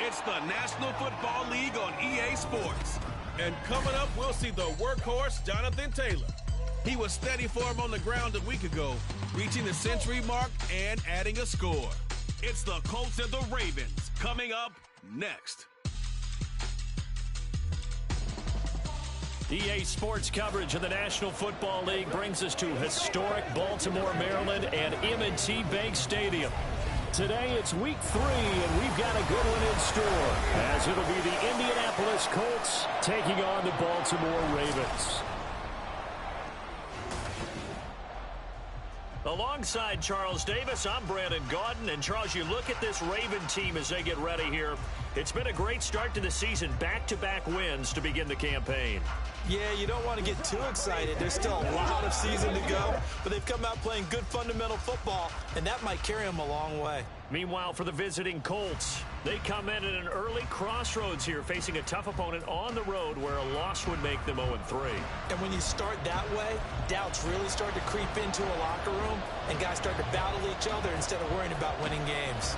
It's the National Football League on EA Sports. And coming up, we'll see the workhorse, Jonathan Taylor. He was steady for him on the ground a week ago, reaching the century mark and adding a score. It's the Colts and the Ravens coming up next. EA Sports coverage of the National Football League brings us to historic Baltimore, Maryland and M&T Bank Stadium. Today it's week 3, and we've got a good one in store, as it'll be the Indianapolis Colts taking on the Baltimore Ravens. Alongside Charles Davis, I'm Brandon Gaudin. And Charles, you look at this Raven team as they get ready here. It's been a great start to the season, back-to-back wins to begin the campaign. Yeah, you don't want to get too excited. There's still a lot of season to go, but they've come out playing good fundamental football, and that might carry them a long way. Meanwhile, for the visiting Colts, they come in at an early crossroads here, facing a tough opponent on the road where a loss would make them 0-3. And when you start that way, doubts really start to creep into a locker room, and guys start to battle each other instead of worrying about winning games.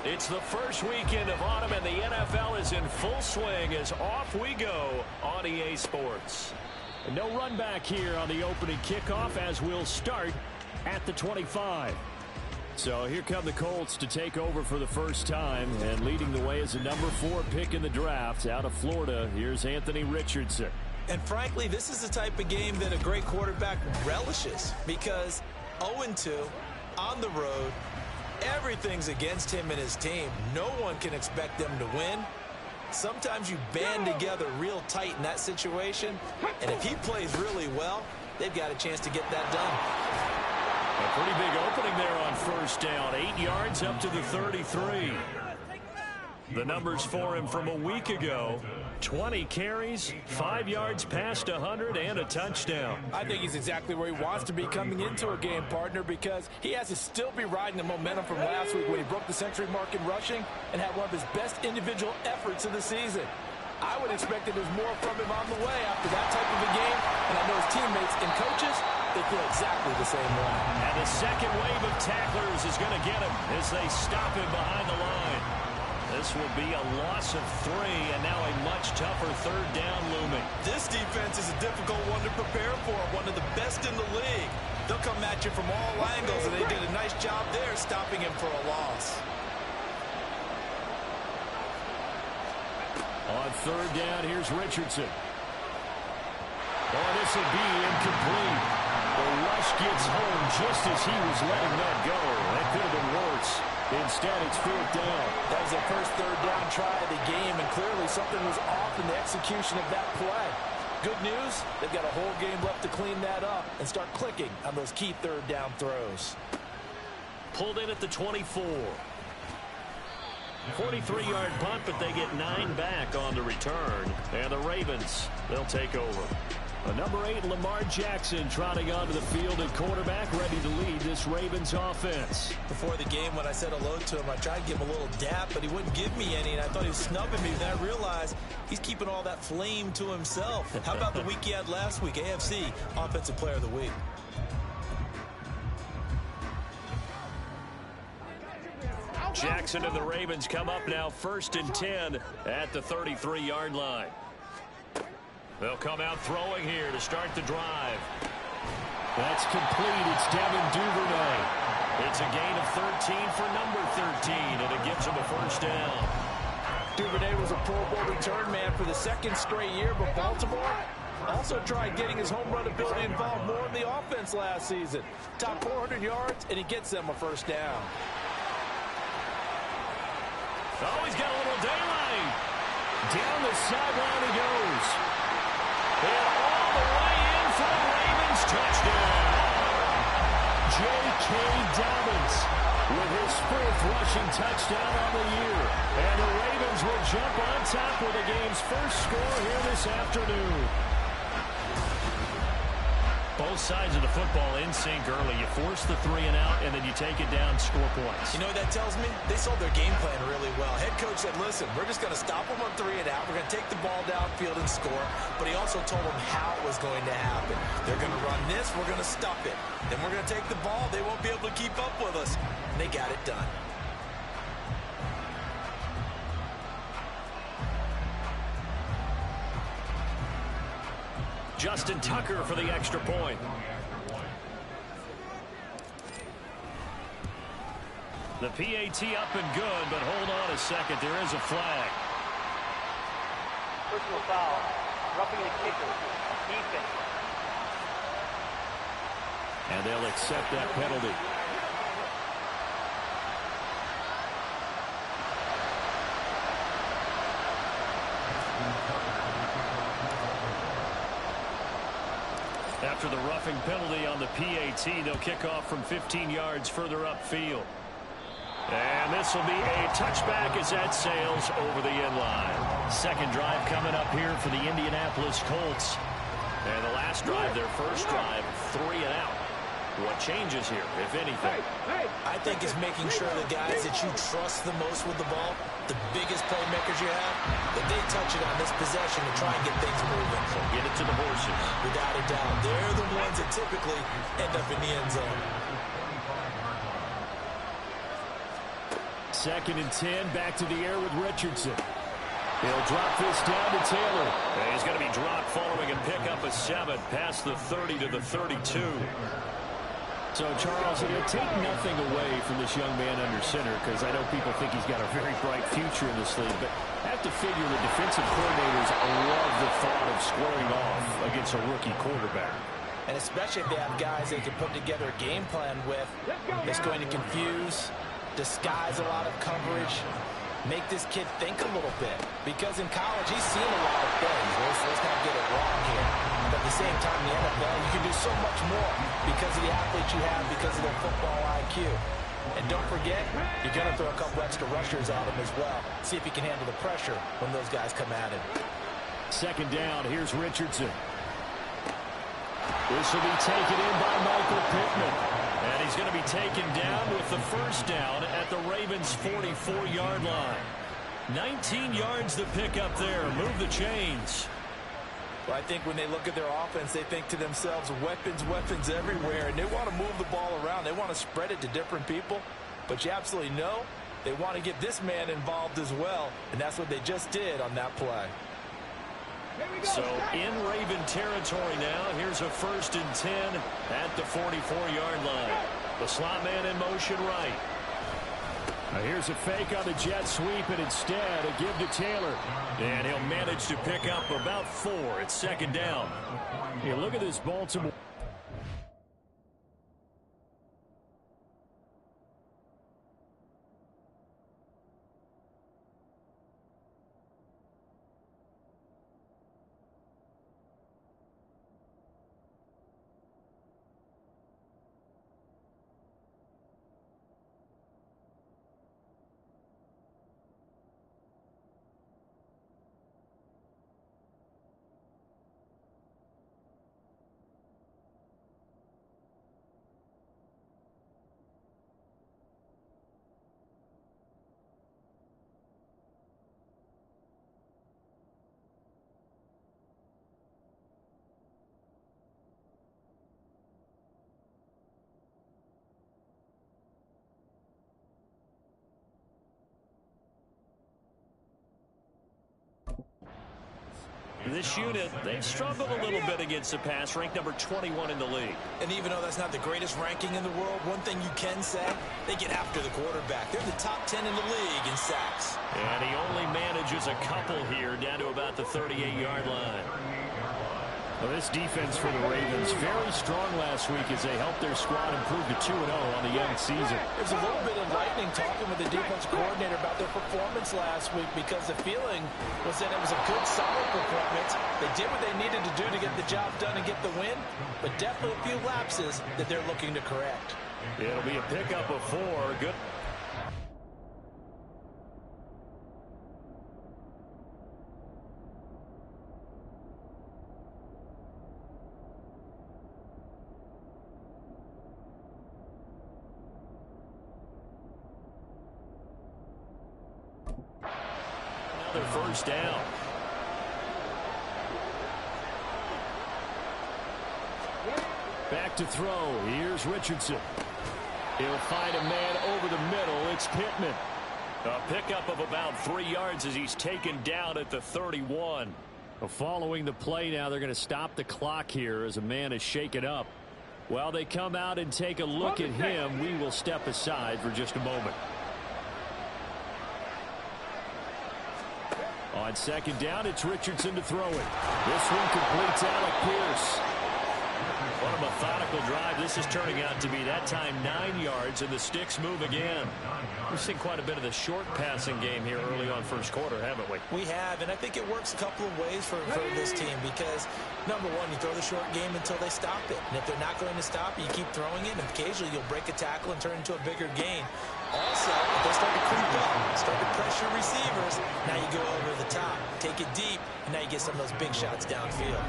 It's the first weekend of autumn, and the NFL is in full swing as off we go on EA Sports. And no run back here on the opening kickoff, as we'll start at the 25. So here come the Colts to take over for the first time, and leading the way is a number 4 pick in the draft out of Florida. Here's Anthony Richardson. And frankly, this is the type of game that a great quarterback relishes, because 0-2 on the road, everything's against him and his team. No one can expect them to win. Sometimes you band together real tight in that situation, and if he plays really well, they've got a chance to get that done. A pretty big opening there on first down. 8 yards up to the 33. The numbers for him from a week ago: 20 carries, 5 yards past 100, and a touchdown. I think he's exactly where he wants to be coming into a game, partner, because he has to still be riding the momentum from last week when he broke the century mark in rushing and had one of his best individual efforts of the season. I would expect that there's more from him on the way after that type of a game, and I know his teammates and coaches, they feel exactly the same way. And the second wave of tacklers is going to get him as they stop him behind the line. This will be a loss of 3, and now a much tougher third down looming. This defense is a difficult one to prepare for, one of the best in the league. They'll come at you from all angles, and they did a nice job there stopping him for a loss. On third down, here's Richardson. Oh, this will be incomplete. The rush gets home just as he was letting that go. That could have been worse. Instead, it's fourth down. That was the first third down try of the game, and clearly something was off in the execution of that play. Good news, they've got a whole game left to clean that up and start clicking on those key third down throws. Pulled in at the 24. 43-yard punt, but they get 9 back on the return. And the Ravens, they'll take over. Number 8, Lamar Jackson, trotting onto the field at quarterback, ready to lead this Ravens offense. Before the game, when I said hello to him, I tried to give him a little dap, but he wouldn't give me any, and I thought he was snubbing me. Then I realized he's keeping all that flame to himself. How about the week he had last week? AFC Offensive Player of the Week. Jackson and the Ravens come up now 1st and 10 at the 33-yard line. They'll come out throwing here to start the drive. That's complete. It's Devin Duvernay. It's a gain of 13 for number 13, and it gives him a first down. Duvernay was a Pro Bowl return man for the 2nd straight year, but Baltimore also tried getting his home run ability involved more in the offense last season. Top 400 yards, and he gets them a first down. Oh, he's got a little daylight. Down the sideline he goes. And all the way in for the Ravens touchdown. J.K. Dobbins with his 4th rushing touchdown on the year. And the Ravens will jump on top with the game's first score here this afternoon. Both sides of the football in sync early. You force the 3 and out, and then you take it down, score points. You know what that tells me? They sold their game plan really well. Head coach said, listen, we're just going to stop them on 3 and out. We're going to take the ball downfield and score. But he also told them how it was going to happen. They're going to run this. We're going to stop it. Then we're going to take the ball. They won't be able to keep up with us. And they got it done. Justin Tucker for the extra point. The PAT up and good, but hold on a second. There is a flag. Personal foul. Roughing the kicker. Defense. And they'll accept that penalty. After the roughing penalty on the PAT, they'll kick off from 15 yards further upfield. And this will be a touchback as that sails over the end line. Second drive coming up here for the Indianapolis Colts. And the last drive, their first drive, 3 and out. What changes here, if anything? I think it's making sure the guys that you trust the most with the ball, the biggest playmakers you have, that they touch it on this possession to try and get things moving. So get it to the horses. Without a doubt. They're the ones that typically end up in the end zone. 2nd and 10, back to the air with Richardson. He'll drop this down to Taylor. And he's going to be dropped following a pickup of 7 past the 30 to the 32. So, Charles, it'll take nothing away from this young man under center, because I know people think he's got a very bright future in this league, but I have to figure the defensive coordinators love the thought of squaring off against a rookie quarterback. And especially if they have guys they can put together a game plan with that's going to confuse, disguise a lot of coverage, make this kid think a little bit. Because in college, he's seen a lot of things. Let's not get it wrong here. But at the same time, in the NFL, you can do so much more because of the athletes you have, because of their football IQ. And don't forget, you're going to throw a couple extra rushers at him as well. See if he can handle the pressure when those guys come at him. Second down, here's Richardson. This will be taken in by Michael Pittman. And he's going to be taken down with the first down at the Ravens' 44-yard line. 19 yards to pick up there. Move the chains. Well, I think when they look at their offense, they think to themselves, weapons, weapons everywhere. And they want to move the ball around. They want to spread it to different people. But you absolutely know they want to get this man involved as well. And that's what they just did on that play. So in Raven territory now. Here's a 1st and 10 at the 44-yard line. The slot man in motion right. Now here's a fake on the jet sweep, and instead a give to Taylor. And he'll manage to pick up about 4 at second down. Here, look at this Baltimore. This unit, they've struggled a little bit against the pass, ranked number 21 in the league. And even though that's not the greatest ranking in the world, one thing you can say, they get after the quarterback. They're the top 10 in the league in sacks. And he only manages a couple here, down to about the 38-yard line. Well, this defense for the Ravens, very strong last week as they helped their squad improve to 2-0 on the young season. There's a little bit of lightning talking with the defensive coordinator about their performance last week, because the feeling was that it was a good, solid performance. They did what they needed to do to get the job done and get the win, but definitely a few lapses that they're looking to correct. It'll be a pickup of 4. Good. First down. Back to throw. Here's Richardson. He'll find a man over the middle. It's Pittman. A pickup of about 3 yards as he's taken down at the 31. Well, following the play now, they're going to stop the clock here as a man is shaken up. While they come out and take a look at him, we will step aside for just a moment. On second down, it's Richardson to throw it. This one completes Alec Pierce. What a methodical drive this is turning out to be. That time 9 yards, and the sticks move again. We've seen quite a bit of the short passing game here early on first quarter, haven't we? We have, and I think it works a couple of ways for this team, because, number one, you throw the short game until they stop it. And if they're not going to stop it, you keep throwing it, and occasionally you'll break a tackle and turn it into a bigger gain. Also, if they start to creep up, start to pressure receivers, now you go over the top, take it deep, and now you get some of those big shots downfield.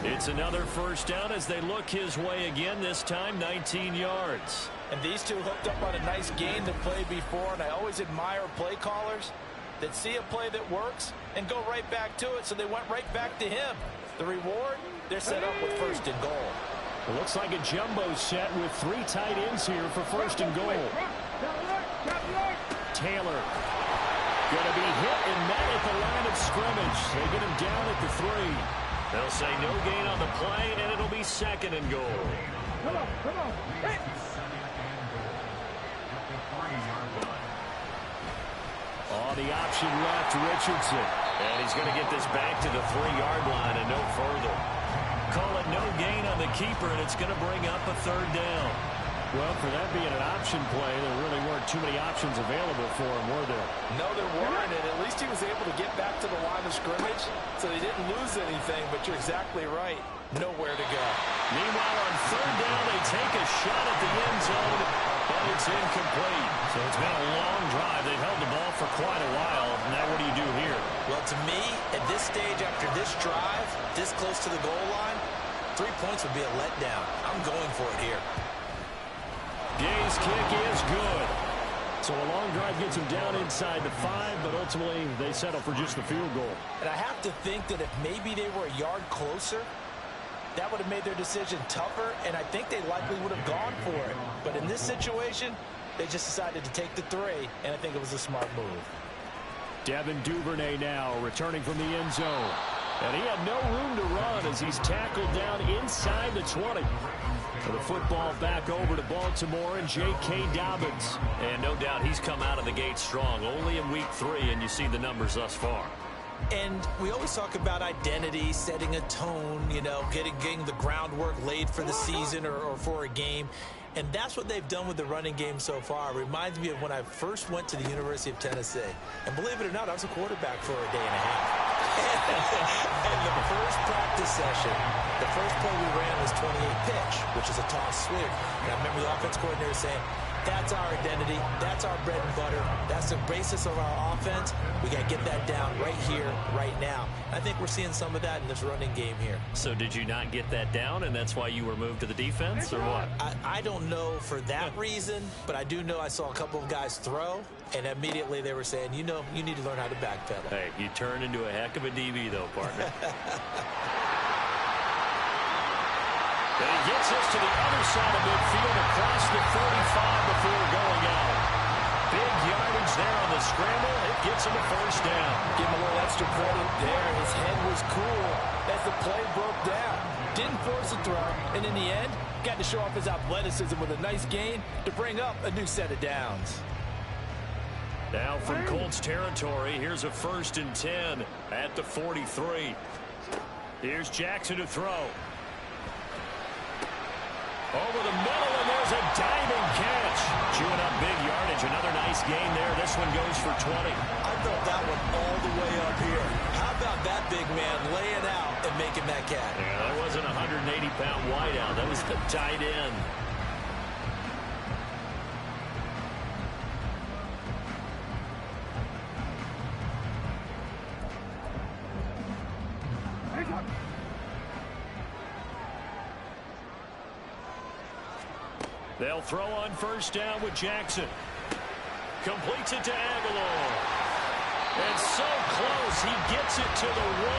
It's another first down as they look his way again, this time 19 yards. And these two hooked up on a nice gain that played before, and I always admire play callers that see a play that works and go right back to it, so they went right back to him. The reward, they're set up with 1st and goal. It looks like a jumbo set with 3 tight ends here for 1st and goal. Taylor going to be hit and met at the line of scrimmage. They get him down at the 3. They'll say no gain on the play, and it'll be 2nd and goal. Come on. Hey. On the option left, Richardson. And he's going to get this back to the 3-yard line and no further. Call it no gain on the keeper, and it's going to bring up a 3rd down. Well, for that being an option play, there really weren't too many options available for him, were there? No, there weren't, and at least he was able to get back to the line of scrimmage, so they didn't lose anything, but you're exactly right. Nowhere to go. Meanwhile, on 3rd down, they take a shot at the end zone, But it's incomplete. So it's been a long drive. They've held the ball for quite a while. Now what do you do here? Well, to me, at this stage, after this drive, this close to the goal line, 3 points would be a letdown. I'm going for it here. Gay's kick is good. So a long drive gets him down inside the 5, but ultimately they settle for just the field goal. And I have to think that if maybe they were a yard closer, that would have made their decision tougher, and I think they likely would have gone for it. But in this situation, they just decided to take the 3, and I think it was a smart move. Devin Duvernay now returning from the end zone. And he had no room to run as he's tackled down inside the 20. The football back over to Baltimore and J.K. Dobbins. And no doubt he's come out of the gate strong. Only in week 3, and you see the numbers thus far. And we always talk about identity, setting a tone, you know, getting the groundwork laid for the season or for a game. And that's what they've done with the running game so far. It reminds me of when I first went to the University of Tennessee. And believe it or not, I was a quarterback for a day and a half. And the first practice session, the first play we ran was 28 pitch, which is a toss sweep. And I remember the offense coordinator saying, that's our identity. That's our bread and butter. That's the basis of our offense. We got to get that down right here, right now. I think we're seeing some of that in this running game here. So did you not get that down, and that's why you were moved to the defense, or what? I don't know for that reason, but I do know I saw a couple of guys throw, and immediately they were saying, you know, you need to learn how to backpedal. Hey, you turned into a heck of a DB, though, partner. And he gets us to the other side of midfield across the 45 before going out. Big yardage there on the scramble. It gets him a first down. Give him a little extra credit there. His head was cool as the play broke down. Didn't force a throw, and in the end, got to show off his athleticism with a nice gain to bring up a new set of downs. Now from Colts territory, here's a 1st and 10 at the 43. Here's Jackson to throw. Over the middle, and there's a diving catch. Chewing up big yardage. Another nice gain there. This one goes for 20. I felt that one all the way up here. How about that big man laying out and making that catch? Yeah, that wasn't a 180-pound wideout. That was the tight end. They'll throw on 1st down with Jackson. Completes it to Aguilar. And so close, he gets it to the 1.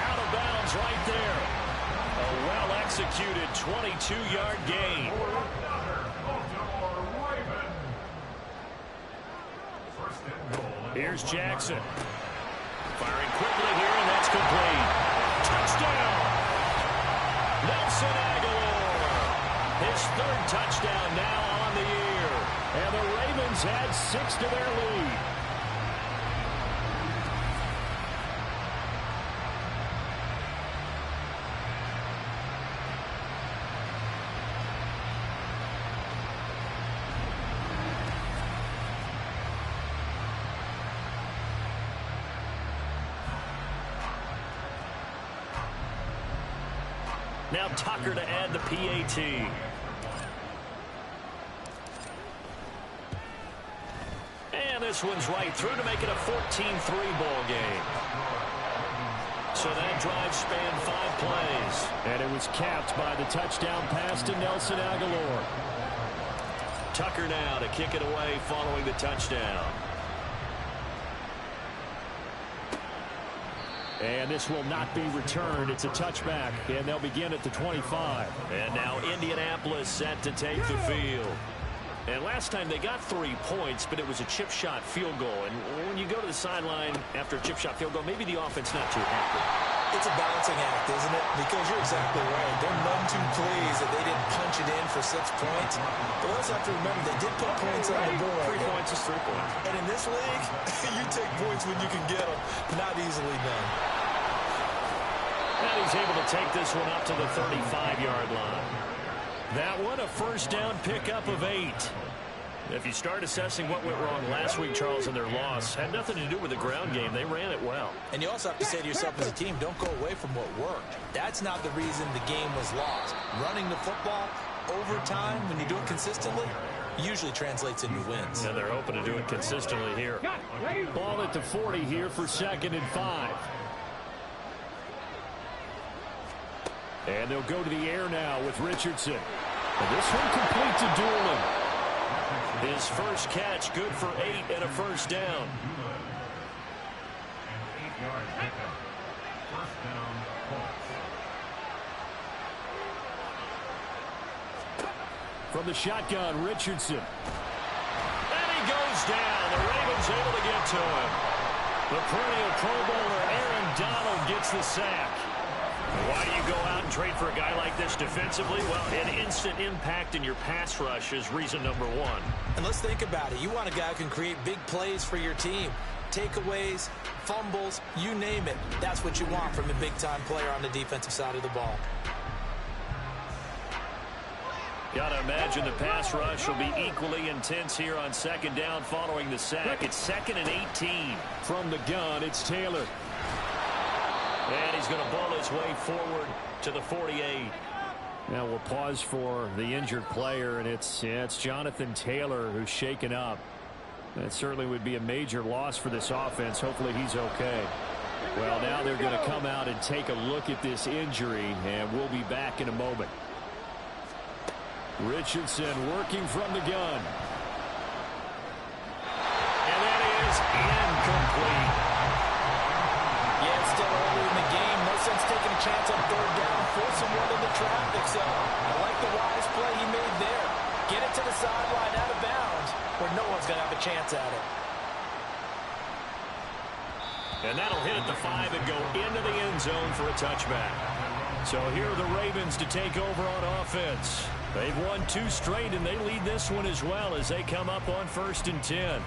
Out of bounds right there. A well-executed 22-yard gain. Here's Jackson. Firing quickly here, and that's complete. Touchdown! Nelson Aguilar. His 3rd touchdown now on the year. And the Ravens add 6 to their lead. Now Tucker to add the PAT. And this one's right through to make it a 14-3 ball game. So that drive spanned 5 plays. And it was capped by the touchdown pass to Nelson Aguilar. Tucker now to kick it away following the touchdown. And this will not be returned. It's a touchback, and they'll begin at the 25. And now Indianapolis set to take the field. And last time they got 3 points, but it was a chip shot field goal. And when you go to the sideline after a chip shot field goal, maybe the offense not too happy. It's a balancing act, isn't it? Because you're exactly right. They're none too pleased that they didn't punch it in for 6 points. But we also have to remember they did put points on the board. 3 points is 3 points. And in this league, you take points when you can get them. Not easily done. And he's able to take this one up to the 35-yard line. That one a 1st down pickup of 8. If you start assessing what went wrong last week, Charles, in their loss, had nothing to do with the ground game. They ran it well. And you also have to say to yourself as a team, don't go away from what worked. That's not the reason the game was lost. Running the football over time, when you do it consistently, usually translates into wins. And they're hoping to do it consistently here. Ball at the 40 here for 2nd and 5. And they'll go to the air now with Richardson. And this one complete to Doolin. His first catch good for 8 and a first down. From the shotgun, Richardson. And he goes down. The Ravens able to get to him. The perennial Pro Bowler Aaron Donald gets the sack. Why do you go out and trade for a guy like this defensively? Well, an instant impact in your pass rush is reason number 1. And let's think about it. You want a guy who can create big plays for your team. Takeaways, fumbles, you name it. That's what you want from a big-time player on the defensive side of the ball. Got to imagine the pass rush will be equally intense here on 2nd down following the sack. It's 2nd and 18. From the gun, it's Taylor. And he's going to ball his way forward to the 48. Now we'll pause for the injured player, and it's Jonathan Taylor who's shaken up. That certainly would be a major loss for this offense. Hopefully he's okay. Well, now they're going to come out and take a look at this injury, and we'll be back in a moment. Richardson working from the gun. And that is incomplete. Yeah, it's still early in the game. No sense taking a chance on 3rd down, forcing one into traffic. So I like the wise play he made there. Get it to the sideline out of bounds where no one's going to have a chance at it. And that'll hit at the 5 and go into the end zone for a touchback. So here are the Ravens to take over on offense. They've won 2 straight, and they lead this one as well as they come up on 1st and 10.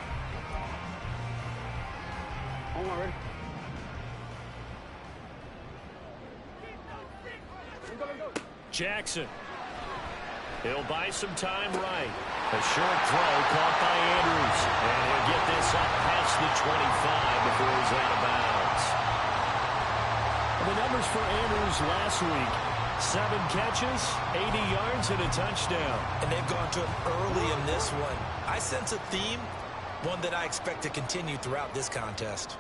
Ready? Jackson. He'll buy some time right. A short throw caught by Andrews. And he'll get this up past the 25 before he's out of bounds. The numbers for Andrews last week. 7 catches, 80 yards, and a touchdown. And they've gone to him early in this one. I sense a theme, one that I expect to continue throughout this contest.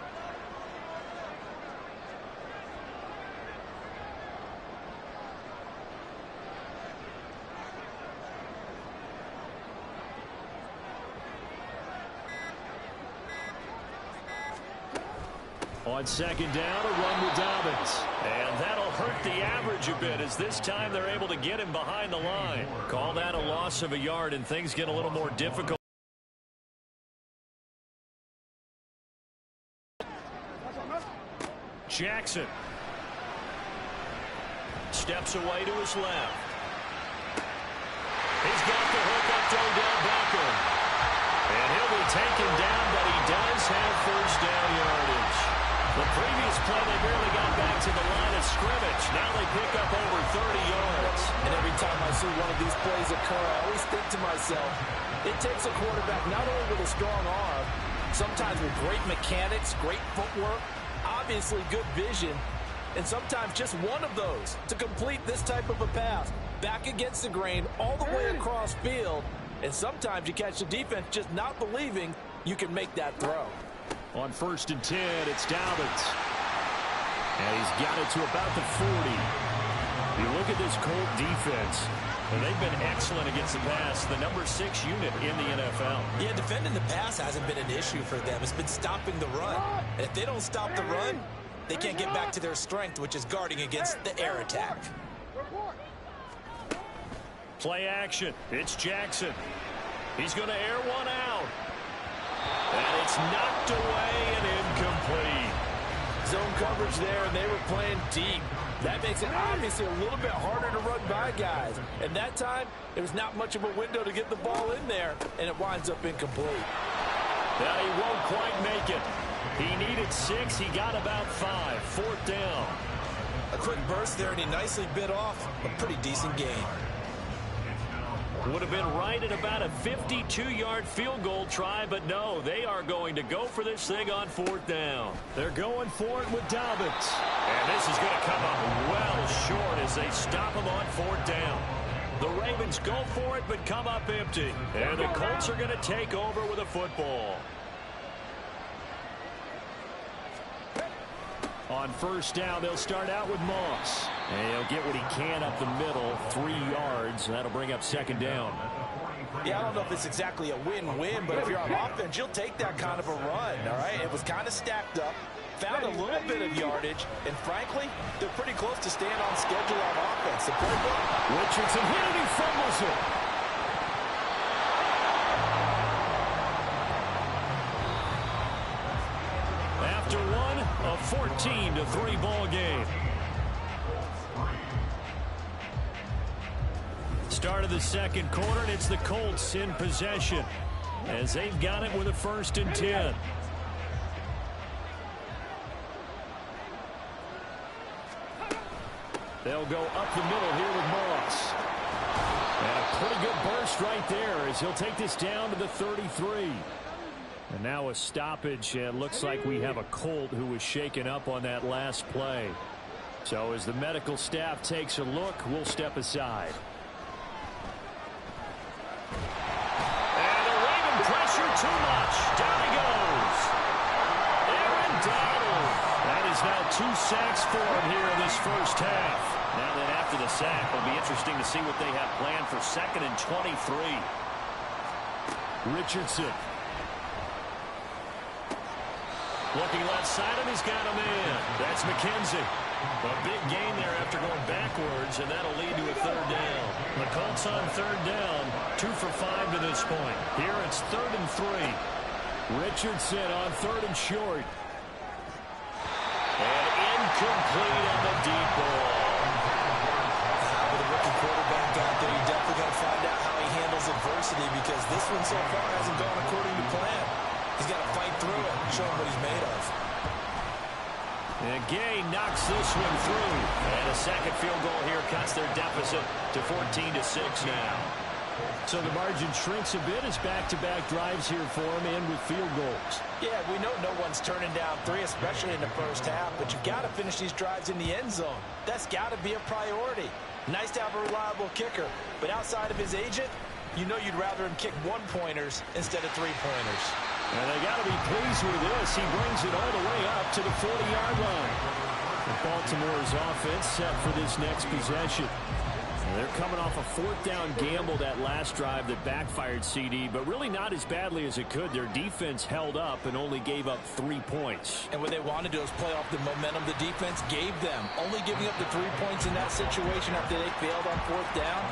On 2nd down, a run with Dobbins. And that'll hurt the average a bit as this time they're able to get him behind the line. Call that a loss of a yard, and things get a little more difficult. Jackson. Steps away to his left. He's got the hook up to Odell Beckham. And he'll be taken down, but he does have first down yardage. The previous play, they barely got back to the line of scrimmage. Now they pick up over 30 yards. And every time I see one of these plays occur, I always think to myself, it takes a quarterback not only with a strong arm, sometimes with great mechanics, great footwork, obviously good vision, and sometimes just one of those to complete this type of a pass. Back against the grain, all the way across field, and sometimes you catch the defense just not believing you can make that throw. On 1st and 10, it's Dobbins. And he's got it to about the 40. You look at this Colt defense, and they've been excellent against the pass, the number 6 unit in the NFL. Yeah, defending the pass hasn't been an issue for them. It's been stopping the run. And if they don't stop the run, they can't get back to their strength, which is guarding against the air attack. Play action. It's Jackson. He's going to air one out. And it's knocked away and incomplete. Zone coverage there, and they were playing deep. That makes it obviously a little bit harder to run by guys. And that time, there was not much of a window to get the ball in there, and it winds up incomplete. Now he won't quite make it. He needed 6. He got about 5. 4th down. A quick burst there, and he nicely bit off a pretty decent gain. Would have been right at about a 52-yard field goal try, but no, they are going to go for this thing on 4th down. They're going for it with Dobbins. And this is going to come up well short as they stop him on 4th down. The Ravens go for it, but come up empty. And the Colts are going to take over with a football. On first down, they'll start out with Moss. And he'll get what he can up the middle, 3 yards, and that'll bring up second down. Yeah, I don't know if it's exactly a win-win, but if you're on offense, you'll take that kind of a run, all right? It was kind of stacked up, found a little bit of yardage, and frankly, they're pretty close to staying on schedule on offense. The playbook. Richardson hit it, he fumbles it. After one, a 14-3 ball game. Start of the second quarter, and it's the Colts in possession as they've got it with a 1st and 10. They'll go up the middle here with Moss. And a pretty good burst right there as he'll take this down to the 33. And now a stoppage. It looks like we have a Colt who was shaken up on that last play. So as the medical staff takes a look, we'll step aside. And the Raven pressure too much. Down he goes. Aaron Donald. That is now 2 sacks for him here in this first half. Now then after the sack, it'll be interesting to see what they have planned for 2nd and 23. Richardson. Looking left side, and he's got a man. That's McKenzie. A big gain there after going backwards, and that'll lead to a 3rd down. The Colts on 3rd down, 2 for 5 to this point. Here it's 3rd and 3. Richardson on 3rd and short. And incomplete on the deep ball. With a rookie quarterback out there, you definitely got to find out how he handles adversity, because this one so far hasn't gone according to plan. He's got to fight through it and show him what he's made of. And Gay knocks this one through. And a second field goal here cuts their deficit to 14-6 now. So the margin shrinks a bit as back-to-back drives here for him, and with field goals. Yeah, we know no one's turning down 3, especially in the first half, but you've got to finish these drives in the end zone. That's got to be a priority. Nice to have a reliable kicker, but outside of his agent, you know you'd rather him kick 1-pointers instead of 3-pointers. And they got to be pleased with this. He brings it all the way up to the 40-yard line. And Baltimore's offense set for this next possession. And they're coming off a 4th down gamble that last drive that backfired, CD, but really not as badly as it could. Their defense held up and only gave up 3 points. And what they wanted to do is play off the momentum the defense gave them. Only giving up the 3 points in that situation after they failed on 4th down.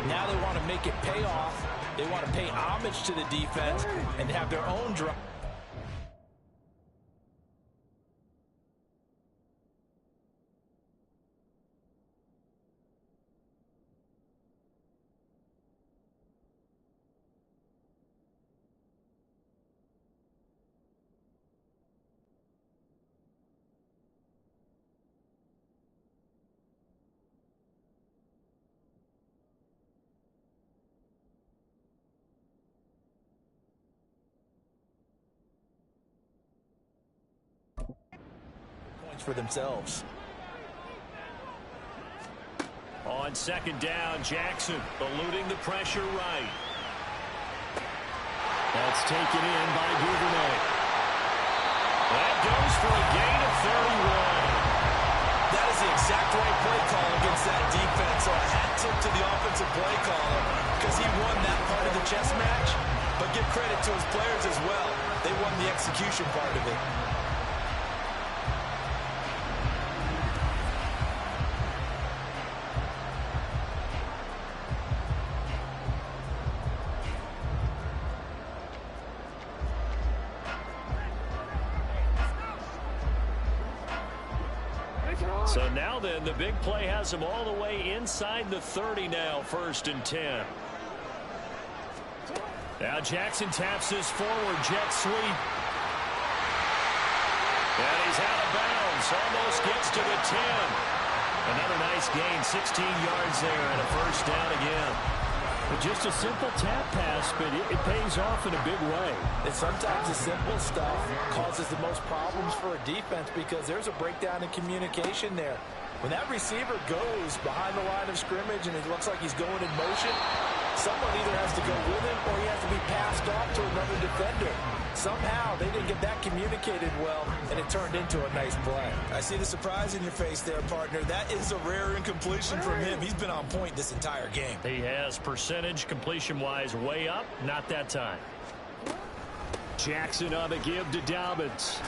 Now they want to make it pay off. They want to pay homage to the defense and have their own drive. For themselves. On 2nd down, Jackson eluding the pressure right. That's taken in by Duvernay. That goes for a gain of 31. That is the exact right play call against that defense. So a hat tip to the offensive play caller, because he won that part of the chess match. But give credit to his players as well. They won the execution part of it. So now then, the big play has them all the way inside the 30 now, 1st and 10. Now Jackson taps this forward jet sweep. And he's out of bounds. Almost gets to the 10. Another nice gain, 16 yards there, and a 1st down again. But just a simple tap pass, but it pays off in a big way. And sometimes the simple stuff causes the most problems for a defense because there's a breakdown in communication there. When that receiver goes behind the line of scrimmage and it looks like he's going in motion, someone either has to go with him or he has to be passed off to another defender. Somehow they didn't get that communicated well, and it turned into a nice play. I see the surprise in your face there, partner. That is a rare incompletion from him. He's been on point this entire game. He has percentage completion-wise way up. Not that time. Jackson on the give to Dobbins.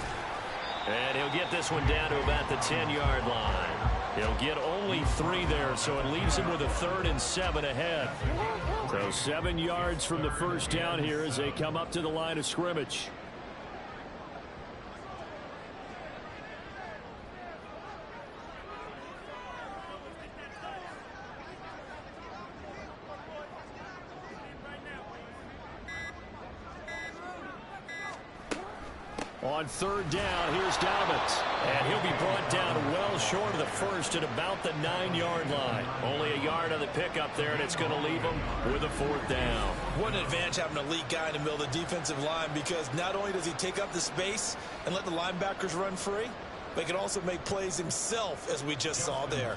And he'll get this one down to about the 10-yard line. He'll get only 3 there, so it leaves him with a 3rd and 7 ahead. So 7 yards from the first down here as they come up to the line of scrimmage. On 3rd down, here's Dobbins. And he'll be brought down well short of the first at about the 9-yard line. Only a yard on the pickup there, and it's going to leave him with a 4th down. What an advantage having an elite guy in the middle of the defensive line, because not only does he take up the space and let the linebackers run free, but he can also make plays himself, as we just saw there.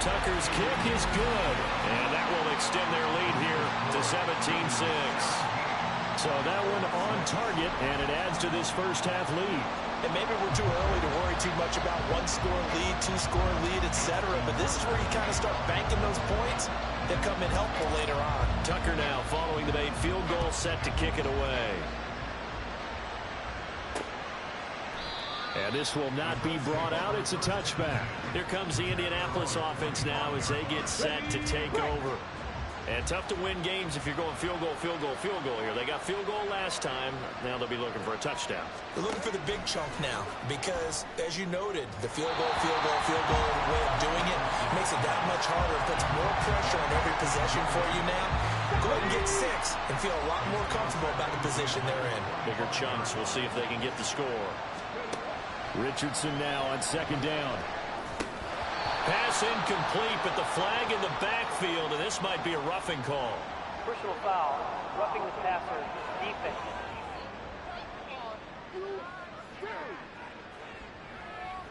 Tucker's kick is good, and that will extend their lead here to 17-6. So that one on target, and it adds to this first half lead. And maybe we're too early to worry too much about 1-score lead, 2-score lead, etc. But this is where you kind of start banking those points that come in helpful later on. Tucker now following the made field goal, set to kick it away. And this will not be brought out. It's a touchback. Here comes the Indianapolis offense now as they get set to take over. And tough to win games if you're going field goal, field goal, field goal here. They got field goal last time. Now they'll be looking for a touchdown. They're looking for the big chunk now because, as you noted, the field goal way of doing it makes it that much harder. It puts more pressure on every possession for you now. Go ahead and get 6 and feel a lot more comfortable about the position they're in. Bigger chunks. We'll see if they can get the score. Richardson now on 2nd down. Pass incomplete, but the flag in the backfield, and this might be a roughing call. Personal foul, roughing the passer, defense.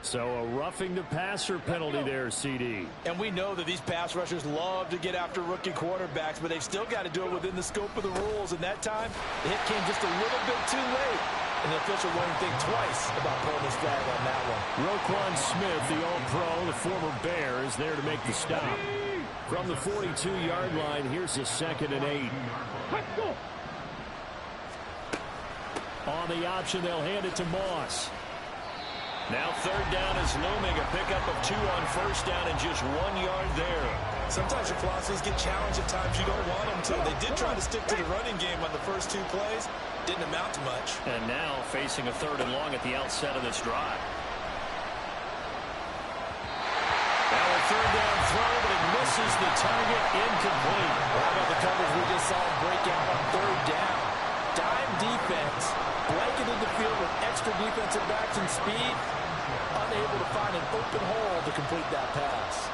So a roughing the passer penalty there, CD. And we know that these pass rushers love to get after rookie quarterbacks, but they've still got to do it within the scope of the rules. And that time, the hit came just a little bit too late. And the official won't think twice about pulling his flag on that one. Roquan Smith, the All-Pro, the former Bear, is there to make the stop. From the 42-yard line, here's a 2nd and 8. On the option, they'll hand it to Moss. Now 3rd down is looming. A pickup of 2 on 1st down and just 1 yard there. Sometimes your philosophies get challenged at times you don't want them to. They did try to stick to the running game on the first 2 plays. Didn't amount to much. And now facing a 3rd and long at the outset of this drive. Now a 3rd down throw, but it misses the target. Incomplete. How about the coverage we just saw break out on 3rd down? Dime defense. Blanketed the field with extra defensive backs and speed. Unable to find an open hole to complete that pass.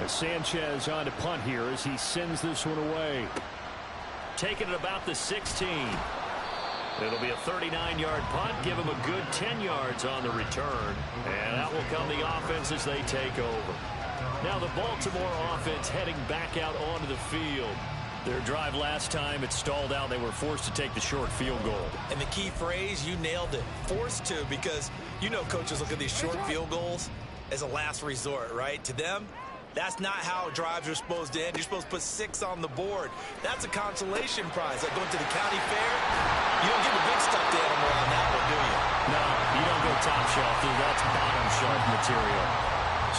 Sanchez on to punt here as he sends this one away. Taking it about the 16. It'll be a 39-yard punt. Give him a good 10 yards on the return. And out will come the offense as they take over. Now the Baltimore offense heading back out onto the field. Their drive last time, it stalled out. They were forced to take the short field goal. And the key phrase, you nailed it. Forced to, because you know coaches look at these short field goals as a last resort, right? To them, that's not how drives are supposed to end. You're supposed to put 6 on the board. That's a consolation prize. Like going to the county fair, you don't get a big stuffed animal on that one, do you? No, you don't go top shelf, dude. That's bottom shelf material.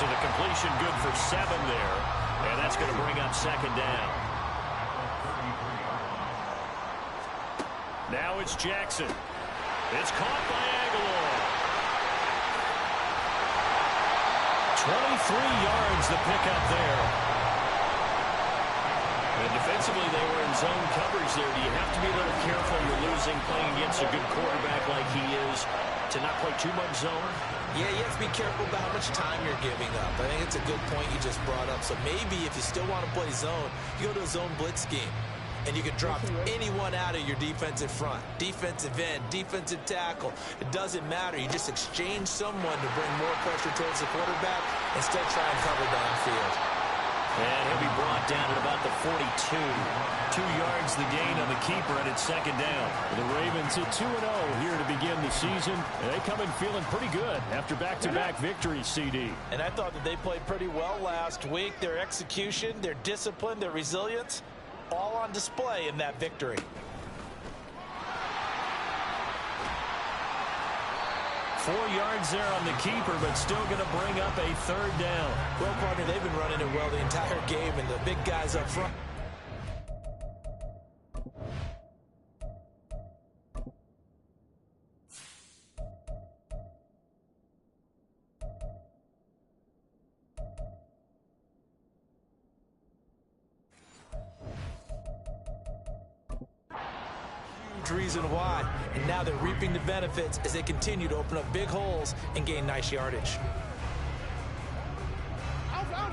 So the completion good for 7 there, and that's going to bring up 2nd down. Now it's Jackson. It's caught by Aguilar. 23 yards the pickup there. And defensively, they were in zone coverage there. Do you have to be a little careful? You're losing, playing against a good quarterback like he is, to not play too much zone? Yeah, you have to be careful about how much time you're giving up. I think it's a good point you just brought up. So maybe if you still want to play zone, you go to a zone blitz scheme. and you can drop anyone out of your defensive front. Defensive end, defensive tackle. It doesn't matter. You just exchange someone to bring more pressure towards the quarterback and still try and cover downfield. And he'll be brought down at about the 42. 2 yards the gain on the keeper, and it's second down. The Ravens at 2-0 here to begin the season. And they come in feeling pretty good after back-to-back victories, CD. And I thought that they played pretty well last week. Their execution, their discipline, their resilience, all on display in that victory. 4 yards there on the keeper, but still going to bring up a third down. Well, partner, they've been running it well the entire game, and the big guys up front. Reason why, and now they're reaping the benefits as they continue to open up big holes and gain nice yardage.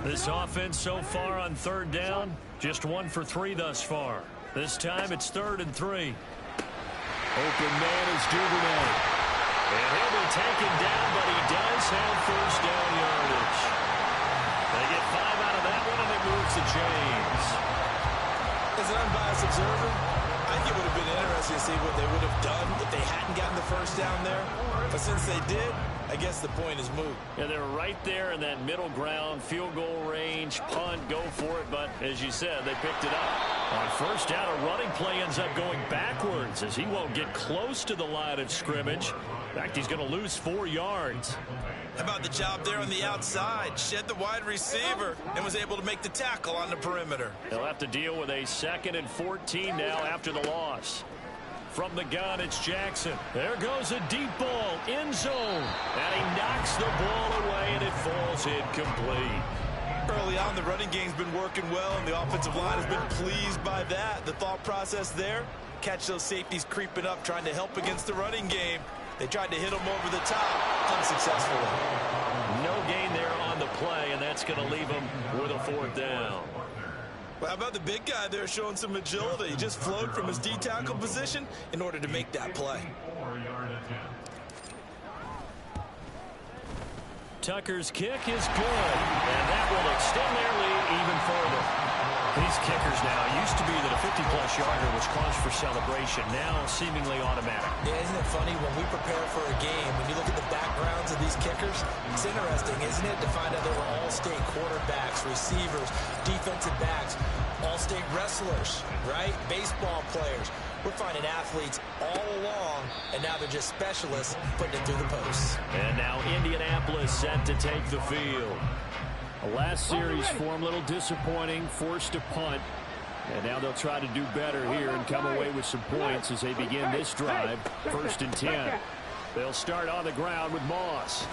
This offense so far on third down, just 1 for 3 thus far. This time it's 3rd and 3. Open man is Duvernay. And he'll be taken down, but he does have first down yardage. They get 5 out of that one, and it moves the chains. As an unbiased observer, I think it would have been interesting to see what they would have done if they hadn't gotten the first down there. But since they did, I guess the point is moot. Yeah, they're right there in that middle ground, field goal range, punt, go for it. But as you said, they picked it up. On first down, a running play ends up going backwards as he won't get close to the line of scrimmage. In fact, he's going to lose 4 yards. How about the job there on the outside? Shed the wide receiver and was able to make the tackle on the perimeter. They'll have to deal with a 2nd and 14 now after the loss. From the gun, it's Jackson. There goes a deep ball, end zone. And he knocks the ball away, and it falls incomplete. Early on, the running game's been working well, and the offensive line has been pleased by that. The thought process there, catch those safeties creeping up, trying to help against the running game. They tried to hit him over the top, unsuccessfully. No gain there on the play, and that's going to leave him with a 4th down. Well, how about the big guy there showing some agility? He just flowed from his D-tackle position in order to make that play. Tucker's kick is good, and that will extend their lead even further. These kickers now, used to be that a 50-plus yarder was cause for celebration, now seemingly automatic. Yeah, isn't it funny when we prepare for a game, when you look at the backgrounds of these kickers, it's interesting, isn't it, to find out they were all-state quarterbacks, receivers, defensive backs, all-state wrestlers, right? Baseball players. We're finding athletes all along, and now they're just specialists putting it through the posts. And now Indianapolis set to take the field. The last series for him, a little disappointing, forced a punt. And now they'll try to do better here and come away with some points as they begin this drive. 1st and 10. They'll start on the ground with Moss.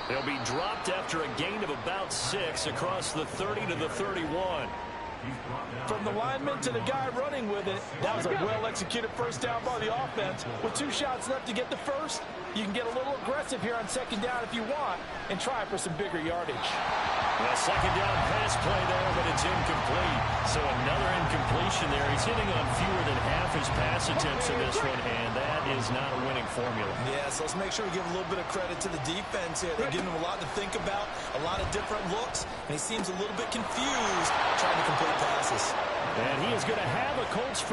They'll be dropped after a gain of about 6 across the 30 to the 31. From the lineman to the guy running with it, that was a well-executed first down by the offense. With 2 shots left to get the first, you can get a little aggressive here on 2nd down if you want and try for some bigger yardage. A 2nd down pass play there, but it's incomplete. So another incompletion there. He's hitting on fewer than half his pass attempts in this one, and that is not a winning formula. Yeah, so let's make sure we give a little bit of credit to the defense here. They're giving him a lot to think about, a lot of different looks, and he seems a little bit confused trying to complete passes. And he is going to have a Colts.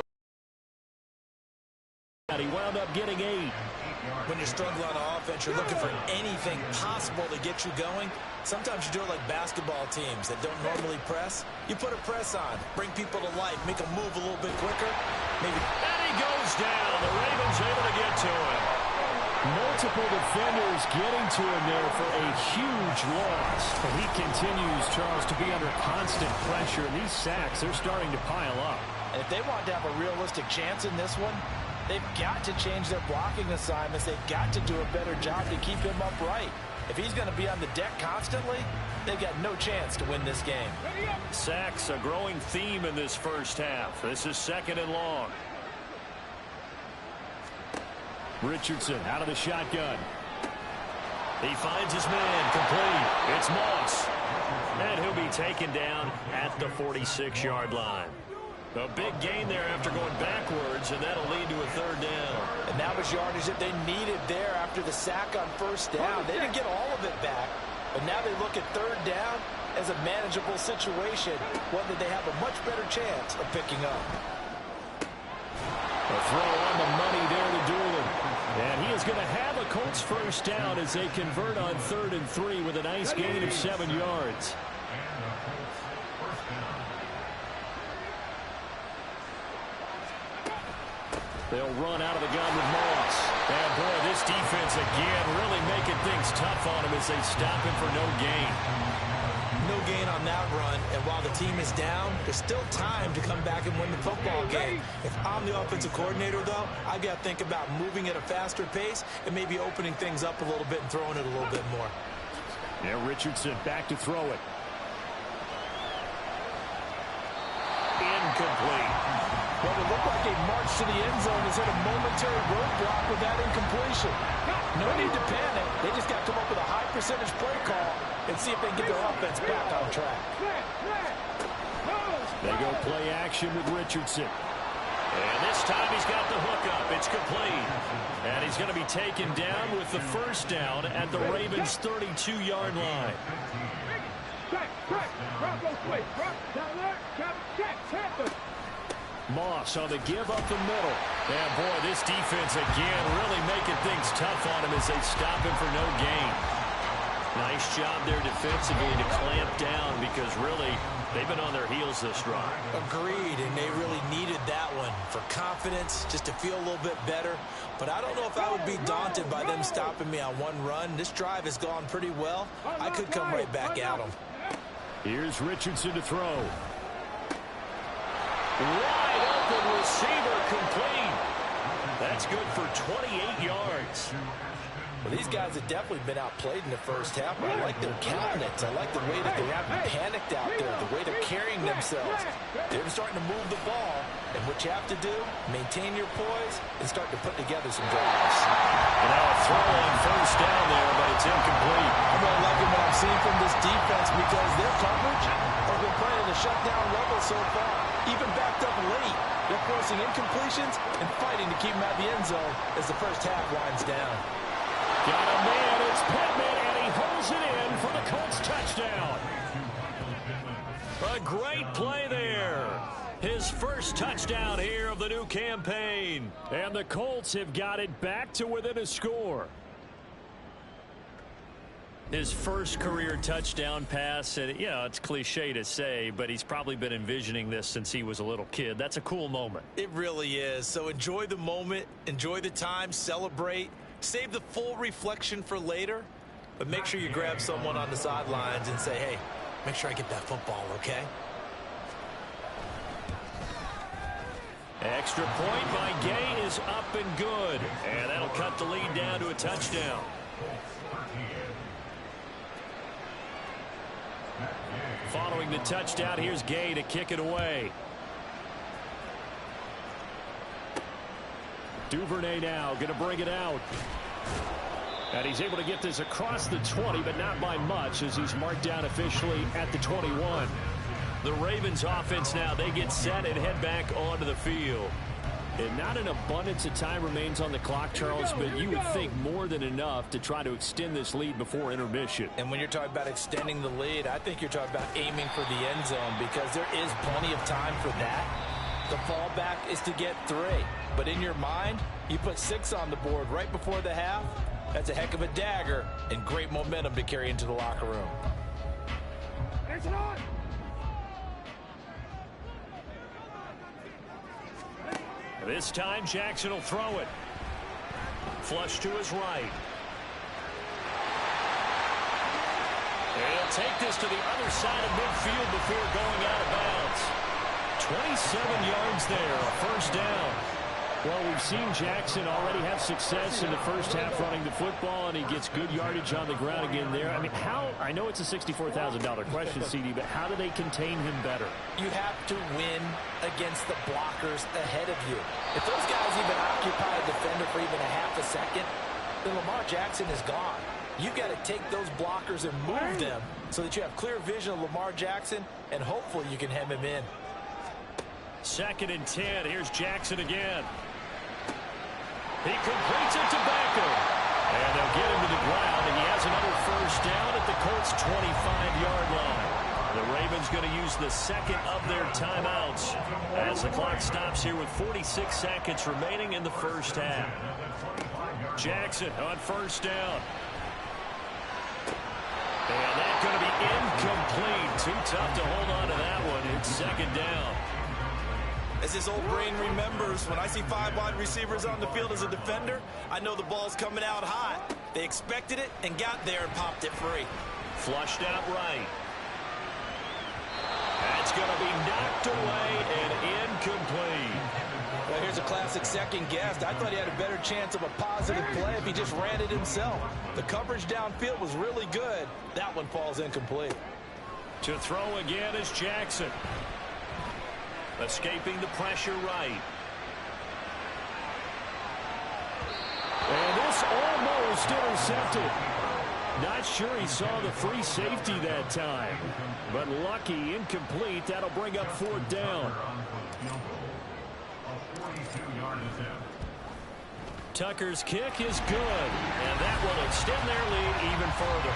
He wound up getting 8. When you're struggling on offense, you're looking for anything possible to get you going. Sometimes you do it like basketball teams that don't normally press. You put a press on, bring people to life, make them move a little bit quicker. Maybe. And he goes down. The Ravens able to get to him. Multiple defenders getting to him there for a huge loss. But he continues, Charles, to be under constant pressure. And these sacks, they're starting to pile up. And if they want to have a realistic chance in this one, they've got to change their blocking assignments. They've got to do a better job to keep him upright. If he's going to be on the deck constantly, they've got no chance to win this game. Sacks, a growing theme in this first half. This is 2nd and long. Richardson out of the shotgun. He finds his man, complete. It's Moss. And he'll be taken down at the 46-yard line. A big gain there after going backwards, and that'll lead to a third down. And that was yardage that they needed there after the sack on first down. They didn't get all of it back, but now they look at third down as a manageable situation, one that they have a much better chance of picking up. A throw on the money there to Doolin. And he is going to have a Colts first down as they convert on 3rd and 3 with a nice gain of 7 yards. They'll run out of the gun with Moss. And boy, this defense again really making things tough on him as they stop him for no gain. No gain on that run, and while the team is down, there's still time to come back and win the football game. If I'm the offensive coordinator, though, I've got to think about moving at a faster pace and maybe opening things up a little bit and throwing it a little bit more. Yeah, Richardson back to throw it. Incomplete. Well, it looked like a march to the end zone has hit a momentary roadblock with that incompletion. No need to panic. They just got to come up with a high percentage play call and see if they can get their offense back on track. They go play action with Richardson. And this time he's got the hookup. It's complete. And he's going to be taken down with the first down at the Ravens' 32-yard line. Moss on the give up the middle. And boy, this defense again really making things tough on him as they stop him for no gain. Nice job there defensively to clamp down because really they've been on their heels this drive. Agreed, and they really needed that one for confidence, just to feel a little bit better. But I don't know if I would be daunted by them stopping me on one run. This drive has gone pretty well. I could come right back at them. Here's Richardson to throw. Wide open receiver complete. That's good for 28 yards. Well, these guys have definitely been outplayed in the first half, but I like their countenance. I like the way that they haven't panicked out there, the way they're carrying themselves. They're starting to move the ball, and what you have to do, maintain your poise and start to put together some drives. And now a throw on first down there, but it's incomplete. I'm really liking what I'm seeing from this defense because their coverage has been playing at a shutdown level so far, even backed up late. They're forcing incompletions and fighting to keep them out of the end zone as the first half winds down. Got a man, it's Pittman, and he holds it in for the Colts touchdown. A great play there. His first touchdown here of the new campaign. And the Colts have got it back to within a score. His first career touchdown pass, and you know, it's cliche to say, but he's probably been envisioning this since he was a little kid. That's a cool moment. It really is. So enjoy the moment, enjoy the time, celebrate. Save the full reflection for later, but make sure you grab someone on the sidelines and say, hey, make sure I get that football, okay? Extra point by Gay is up and good. And that'll cut the lead down to a touchdown. Following the touchdown, here's Gay to kick it away. Duvernay now going to bring it out. And he's able to get this across the 20, but not by much as he's marked down officially at the 21. The Ravens offense now, they get set and head back onto the field. And not an abundance of time remains on the clock, Charles, but you would think more than enough to try to extend this lead before intermission. And when you're talking about extending the lead, I think you're talking about aiming for the end zone because there is plenty of time for that. The fallback is to get 3. But in your mind, you put 6 on the board right before the half. That's a heck of a dagger and great momentum to carry into the locker room. This time, Jackson will throw it. Flush to his right. He'll take this to the other side of midfield before going out of bounds. 27 yards there, a first down. Well, we've seen Jackson already have success in the first half running the football, and he gets good yardage on the ground again there. I mean, I know it's a $64,000 question, CD, but how do they contain him better? You have to win against the blockers ahead of you. If those guys even occupy a defender for even a half a second, then Lamar Jackson is gone. You've got to take those blockers and move them so that you have clear vision of Lamar Jackson, and hopefully you can hem him in. 2nd and 10. Here's Jackson again. He completes it to Beckham. And they'll get him to the ground, and he has another first down at the Colts' 25-yard line. The Ravens going to use the second of their timeouts as the clock stops here with 46 seconds remaining in the first half. Jackson on first down. And that's going to be incomplete. Too tough to hold on to that one. It's 2nd down. As his old brain remembers, when I see 5 wide receivers on the field as a defender, I know the ball's coming out hot. They expected it and got there and popped it free. Flushed out right. That's going to be knocked away and incomplete. Well, here's a classic second guess. I thought he had a better chance of a positive play if he just ran it himself. The coverage downfield was really good. That one falls incomplete. To throw again is Jackson. Escaping the pressure right. And this almost intercepted. Not sure he saw the free safety that time. But lucky, incomplete. That'll bring up 4th down. Tucker's kick is good. And that will extend their lead even further.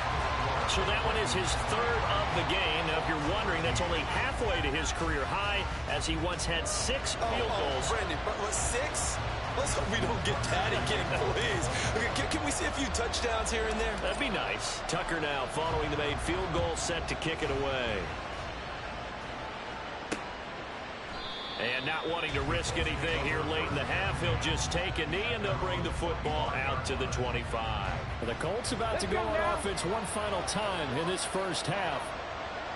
So that one is his 3rd of the game. Now, if you're wondering, that's only halfway to his career high, as he once had 6 field goals. Brandon, but 6? Let's hope we don't get that again, please. Okay, can we see a few touchdowns here and there? That'd be nice. Tucker now following the made field goal, set to kick it away. And not wanting to risk anything here late in the half, he'll just take a knee, and they'll bring the football out to the 25. The Colts about to go on offense one final time in this first half.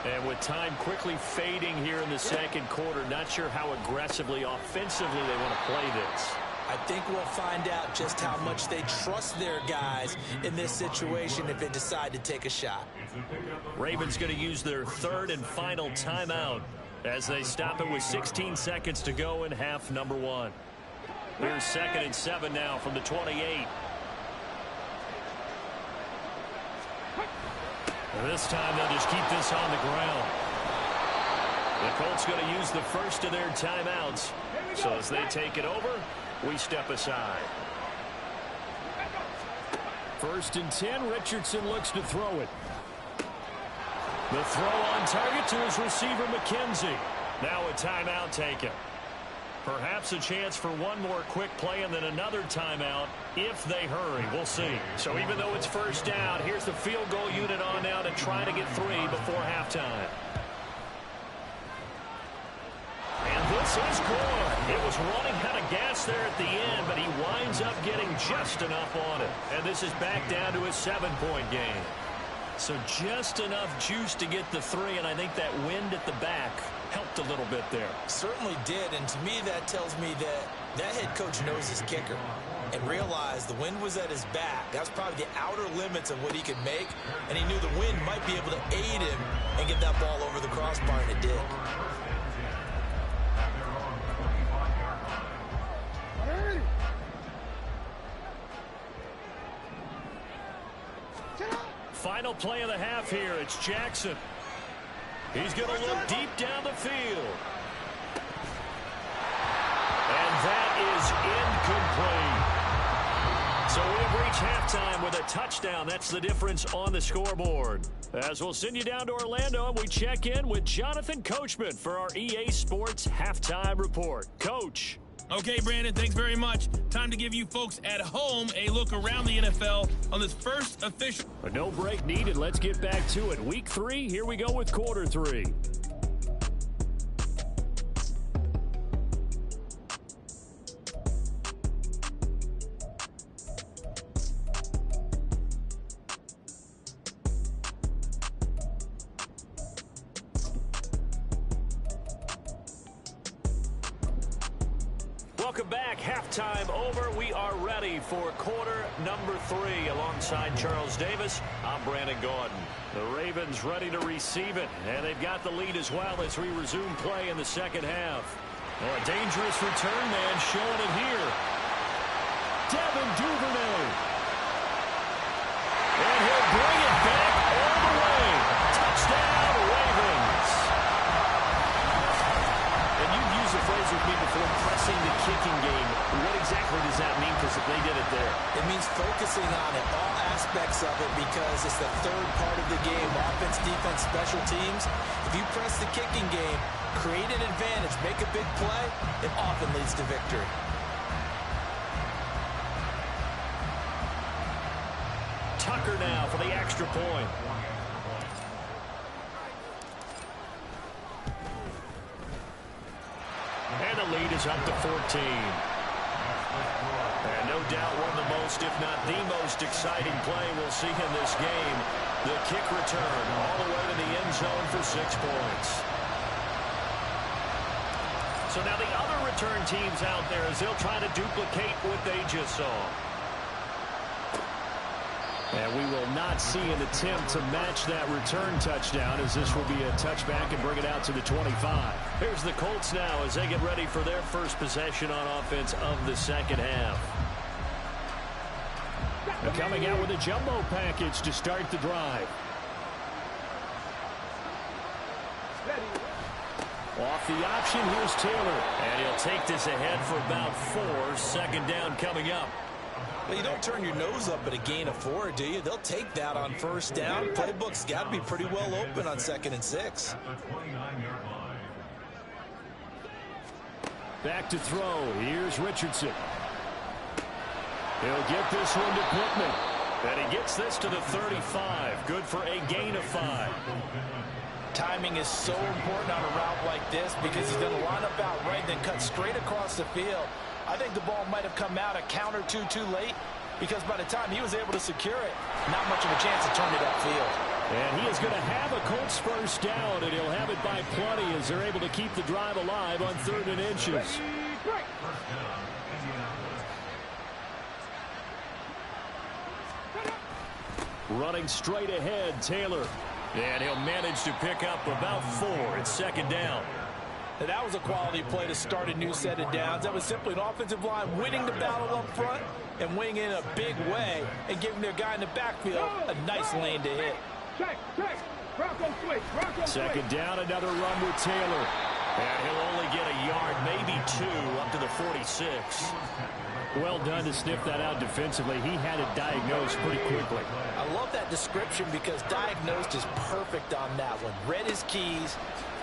And with time quickly fading here in the second quarter, not sure how aggressively, offensively they want to play this. I think we'll find out just how much they trust their guys in this situation if they decide to take a shot. Ravens going to use their 3rd and final timeout as they stop it with 16 seconds to go in half number 1. Here's 2nd and 7 now from the 28. This time they'll just keep this on the ground. The Colts going to use the first of their timeouts. So as they take it over, we step aside. 1st and 10. Richardson looks to throw it. The throw on target to his receiver, McKenzie. Now a timeout taken. Perhaps a chance for one more quick play and then another timeout if they hurry. We'll see. So even though it's first down, here's the field goal unit on now to try to get 3 before halftime. And this is good. It was running out of gas there at the end, but he winds up getting just enough on it. And this is back down to a 7-point game. So just enough juice to get the 3, and I think that wind at the back helped a little bit there. Certainly did, and to me that tells me that that head coach knows his kicker and realized the wind was at his back. That's probably the outer limits of what he could make, and he knew the wind might be able to aid him and get that ball over the crossbar, and it did. Final play of the half here. It's Jackson. He's going to look deep down the field. And that is incomplete. So we have reached halftime with a touchdown. That's the difference on the scoreboard. As we'll send you down to Orlando, and we check in with Jonathan Coachman for our EA Sports Halftime Report. Coach. Okay, Brandon, thanks very much. Time to give you folks at home a look around the NFL on this first official. No break needed. Let's get back to it. Week 3, here we go with quarter 3. Welcome back. Halftime over. We are ready for quarter number 3 alongside Charles Davis. I'm Brandon Gordon. The Ravens ready to receive it, and they've got the lead as well as we resume play in the second half. Oh, a dangerous return man showing it here. Devin Duvernay. And he'll bring it back all the way. Touchdown, Ravens. And you've used the phrase addressing the kicking game. What exactly does that mean? Because they did it there. It means focusing on it, all aspects of it, because it's the third part of the game. Offense, defense, special teams. If you press the kicking game, create an advantage, make a big play, it often leads to victory. Tucker now for the extra point. And the lead is up to 14. And no doubt one of the most, if not the most exciting play we'll see in this game. The kick return all the way to the end zone for 6 points. So now the other return teams out there as they'll try to duplicate what they just saw. And we will not see an attempt to match that return touchdown, as this will be a touchback and bring it out to the 25. Here's the Colts now as they get ready for their first possession on offense of the second half. They're coming out with a jumbo package to start the drive. Off the option, here's Taylor. And he'll take this ahead for about 4. Second down coming up. Well, you don't turn your nose up at a gain of 4, do you? They'll take that on first down. Playbook's got to be pretty well open on 2nd and 6. Back to throw. Here's Richardson. He'll get this one to Pittman. And he gets this to the 35. Good for a gain of 5. Timing is so important on a route like this because he's going to line up out right and then cut straight across the field. I think the ball might have come out a count or two too late because by the time he was able to secure it, not much of a chance to turn it upfield. And he is going to have a Colts first down, and he'll have it by plenty as they're able to keep the drive alive on 3rd and inches. Running straight ahead, Taylor. And he'll manage to pick up about 4. It's 2nd down. And that was a quality play to start a new set of downs. That was simply an offensive line winning the battle up front and winning in a big way and giving their guy in the backfield a nice lane to hit. Second down, another run with Taylor. And he'll only get a yard, maybe 2, up to the 46. Well done to sniff that out defensively. He had it diagnosed pretty quickly. I love that description because diagnosed is perfect on that one. Read his keys,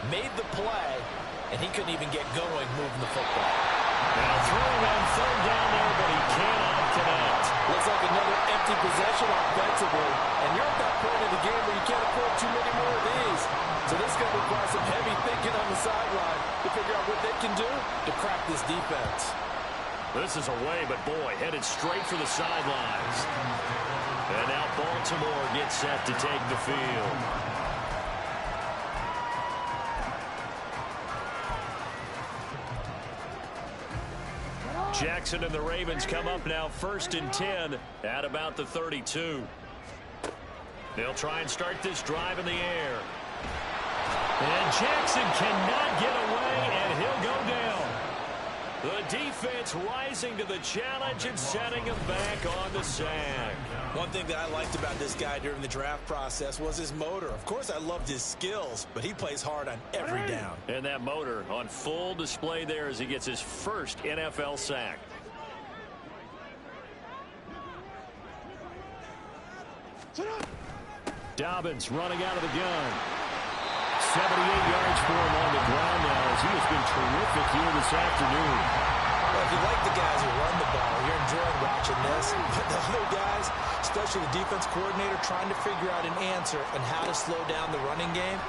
made the play, and he couldn't even get going moving the football. Now throwing on 3rd down there, but he cannot connect. Looks like another empty possession offensively, and you're at that point in the game where you can't afford too many more of these. So this is going to require some heavy thinking on the sideline to figure out what they can do to crack this defense. This is away, but boy, headed straight for the sidelines. And now Baltimore gets set to take the field. Jackson and the Ravens come up now 1st and 10 at about the 32. They'll try and start this drive in the air. And Jackson cannot get away, and he'll go down. The defense rising to the challenge and setting him back on the sack. One thing that I liked about this guy during the draft process was his motor. Of course, I loved his skills, but he plays hard on every down. And that motor on full display there as he gets his first NFL sack. Dobbins running out of the gun. 78 yards for him on the ground now as he has been terrific here this afternoon. Well, if you like the guys who run the ball, you're enjoying watching this. But the other guys, especially the defense coordinator, trying to figure out an answer on how to slow down the running game,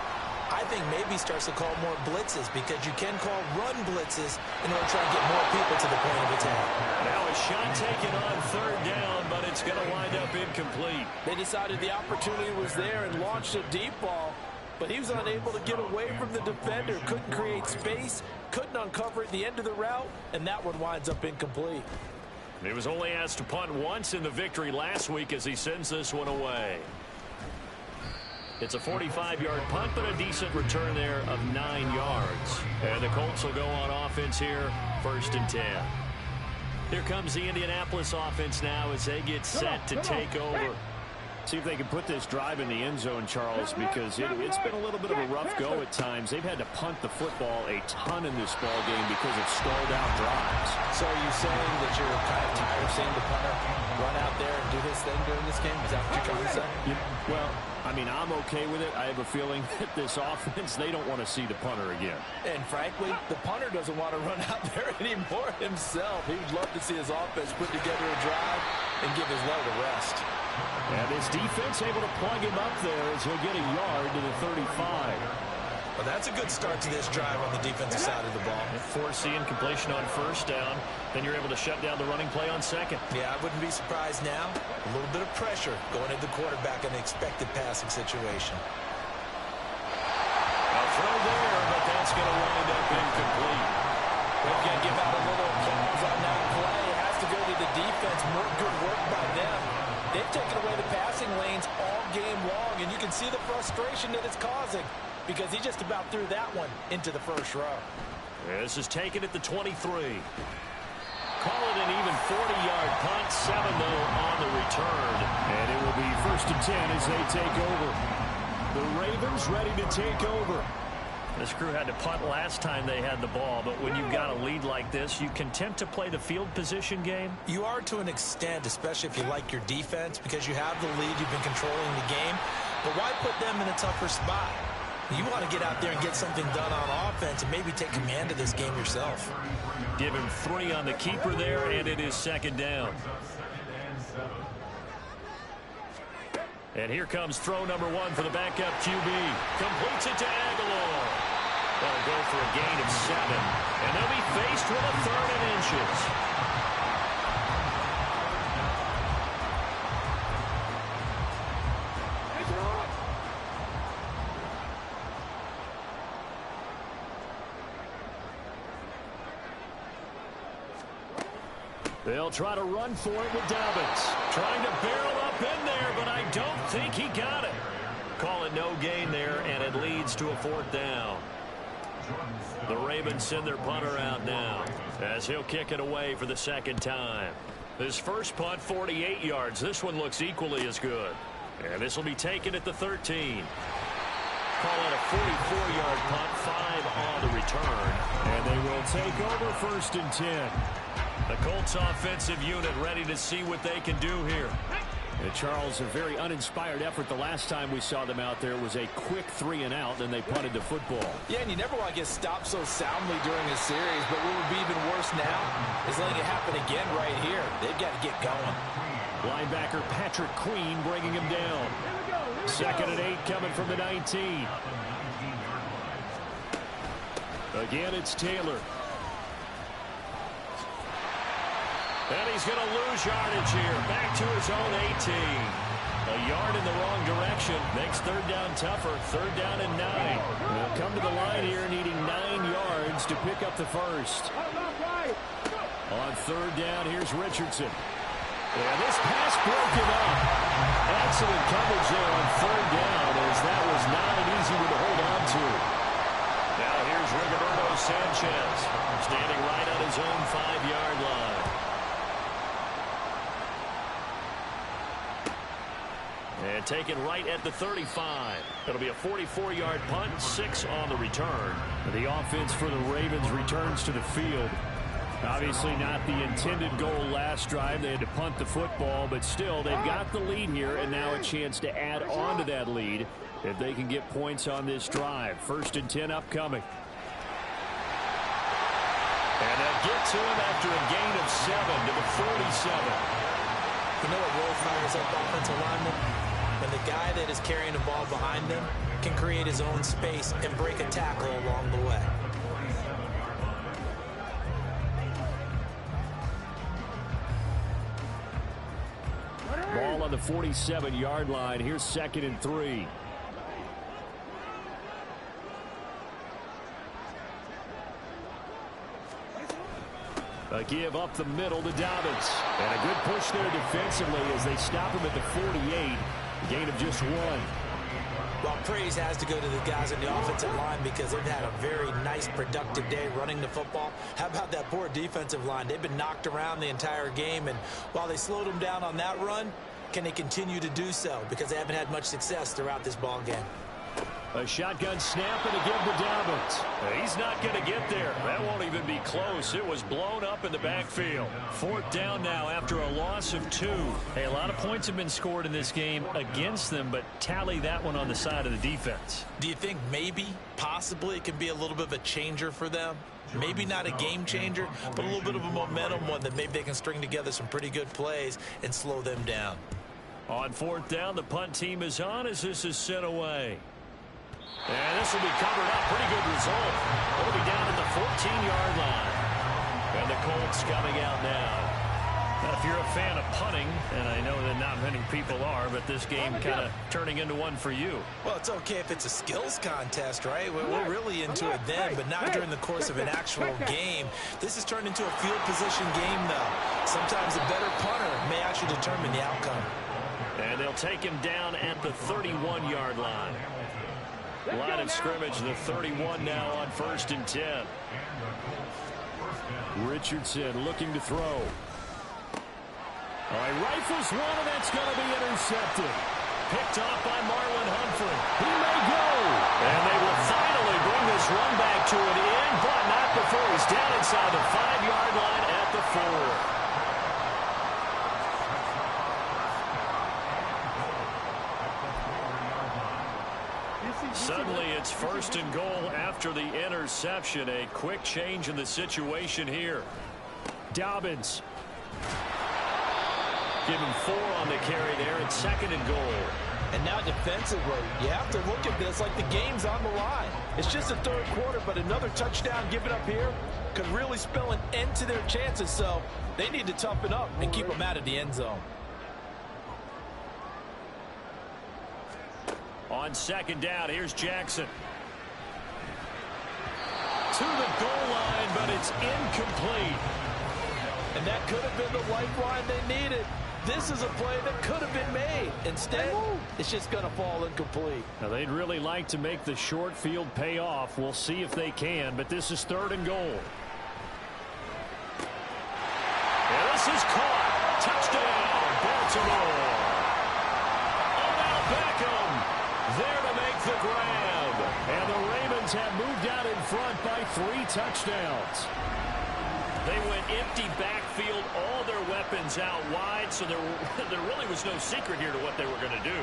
I think maybe he starts to call more blitzes because you can call run blitzes in order to try and get more people to the point of attack. Now a shot taken on 3rd down, but it's going to wind up incomplete. They decided the opportunity was there and launched a deep ball. But he was unable to get away from the defender, couldn't create space, couldn't uncover at the end of the route, and that one winds up incomplete. He was only asked to punt once in the victory last week as he sends this one away. It's a 45-yard punt, but a decent return there of 9 yards. And the Colts will go on offense here, 1st and 10. Here comes the Indianapolis offense now as they get set to take over. See if they can put this drive in the end zone, Charles, because it's been a little bit of a rough go at times. They've had to punt the football a ton in this ball game because of stalled out drives. So are you saying that you're kind of tired of seeing the punter run out there and do his thing during this game? Is that what you're trying to say? Well, I mean, I'm okay with it. I have a feeling that this offense, they don't want to see the punter again. And frankly, the punter doesn't want to run out there anymore himself. He would love to see his offense put together a drive and give his leg a rest. And this defense able to plug him up there as he'll get a yard to the 35. Well, that's a good start to this drive on the defensive side of the ball. Foreseeing completion on first down, then you're able to shut down the running play on second. Yeah, I wouldn't be surprised now. A little bit of pressure going at the quarterback in the expected passing situation. A throw there, but that's going to wind up incomplete. We're going to give out a little applause on that play. It has to go to the defense. More good work by them. They've taken away the passing lanes all game long, and you can see the frustration that it's causing because he just about threw that one into the first row. This is taken at the 23. Call it an even 40-yard punt, 7 though on the return. And it will be 1st and 10 as they take over. The Ravens ready to take over. This crew had to punt last time they had the ball, but when you've got a lead like this, you content to play the field position game? You are to an extent, especially if you like your defense, because you have the lead, you've been controlling the game. But why put them in a tougher spot? You want to get out there and get something done on offense and maybe take command of this game yourself. Give him 3 on the keeper there, and it is 2nd down. And here comes throw number 1 for the backup QB. Completes it to Aguilar. They'll go for a gain of 7. And they'll be faced with a 3rd and inches. They'll try to run for it with Dobbins. Trying to barrel up in there, but I don't think he got it. Call it no gain there, and it leads to a 4th down. The Ravens send their punter out now as he'll kick it away for the 2nd time. His first punt, 48 yards. This one looks equally as good. And this will be taken at the 13. Call it a 44-yard punt, 5 on the return. And they will take over 1st and 10. The Colts offensive unit ready to see what they can do here. And Charles, a very uninspired effort the last time we saw them out there was a quick 3 and out, and they punted the football. Yeah, and you never want to get stopped so soundly during a series, but what would be even worse now is letting it happen again right here. They've got to get going. Linebacker Patrick Queen bringing him down. 2nd and 8 coming from the 19. Again, it's Taylor. And he's going to lose yardage here. Back to his own 18. A yard in the wrong direction. Makes 3rd down tougher. 3rd down and 9. They'll come to the line here needing 9 yards to pick up the first. On 3rd down, here's Richardson. And this pass broken up. Excellent coverage there on 3rd down as that was not an easy one to hold on to. Now here's Rigoberto Sanchez standing right on his own 5-yard line. And taken right at the 35. It'll be a 44-yard punt, 6 on the return. The offense for the Ravens returns to the field. Obviously not the intended goal last drive. They had to punt the football, but still they've got the lead here and now a chance to add on to that lead if they can get points on this drive. 1st and 10 upcoming. And they'll get to him after a gain of 7 to the 47. You know what role fires up offensive linemen? When the guy that is carrying the ball behind them can create his own space and break a tackle along the way. Ball on the 47-yard line. Here's 2nd and 3. A give up the middle to Dobbins. And a good push there defensively as they stop him at the 48. A gain of just 1. Well, praise has to go to the guys in the offensive line because they've had a very nice, productive day running the football. How about that poor defensive line? They've been knocked around the entire game, and while they slowed them down on that run, can they continue to do so? Because they haven't had much success throughout this ball game. A shotgun snap and a give to Dobbins. He's not going to get there. That won't even be close. It was blown up in the backfield. 4th down now after a loss of 2. Hey, a lot of points have been scored in this game against them, but tally that one on the side of the defense. Do you think maybe, possibly, it can be a little bit of a changer for them? Maybe not a game changer, but a little bit of a momentum one that maybe they can string together some pretty good plays and slow them down. On 4th down, the punt team is on as this is sent away. And this will be covered up. Pretty good result. It'll be down at the 14-yard line. And the Colts coming out now. Now, if you're a fan of punting, and I know that not many people are, but this game kind of turning into one for you. Well, it's okay if it's a skills contest, right? We're really into it then, but not during the course of an actual game. This has turned into a field position game, though. Sometimes a better punter may actually determine the outcome. And they'll take him down at the 31-yard line. Line of scrimmage, the 31 now on 1st and 10. Richardson looking to throw. All right, rifles one, and that's going to be intercepted. Picked off by Marlon Humphrey. He may go. And they will finally bring this run back to an end, but not before he's down inside the 5-yard line at the 4. Suddenly it's 1st and goal after the interception. A quick change in the situation here. Dobbins. Give him 4 on the carry there at 2nd and goal. And now defensively, you have to look at this like the game's on the line. It's just the 3rd quarter, but another touchdown given up here could really spell an end to their chances. So they need to toughen up and keep them out of the end zone. On 2nd down, here's Jackson. To the goal line, but it's incomplete. And that could have been the lifeline they needed. This is a play that could have been made. Instead, it's just going to fall incomplete. Now, they'd really like to make the short field pay off. We'll see if they can, but this is 3rd and goal. And this is caught. Touchdown, Baltimore. Odell Beckham there to make the grab. And the Ravens have moved out in front by 3 touchdowns. They went empty backfield, all their weapons out wide, so there really was no secret here to what they were going to do.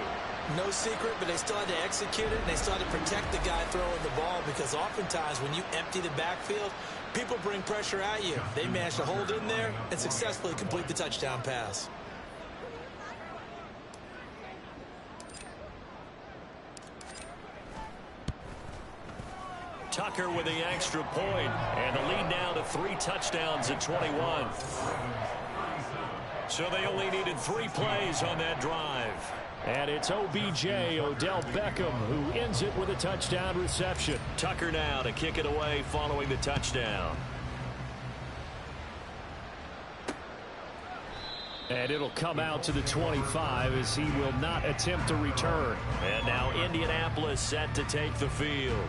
No secret, but they still had to execute it, and they still had to protect the guy throwing the ball, because oftentimes when you empty the backfield, people bring pressure at you. They managed to hold in there and successfully complete the touchdown pass. Tucker with the extra point, and the lead now to 3 touchdowns at 21. So they only needed 3 plays on that drive. And it's OBJ, Odell Beckham, who ends it with a touchdown reception. Tucker now to kick it away following the touchdown. And it'll come out to the 25 as he will not attempt to return. And now Indianapolis set to take the field.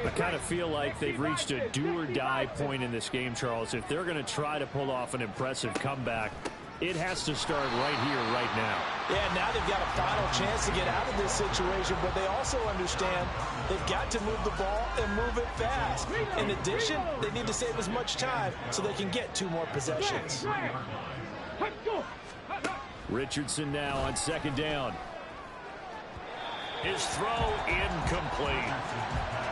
I kind of feel like they've reached a do-or-die point in this game, Charles. If they're going to try to pull off an impressive comeback, it has to start right here, right now. Yeah, now they've got a final chance to get out of this situation, but they also understand they've got to move the ball and move it fast. In addition, they need to save as much time so they can get 2 more possessions. Richardson now on 2nd down. His throw incomplete.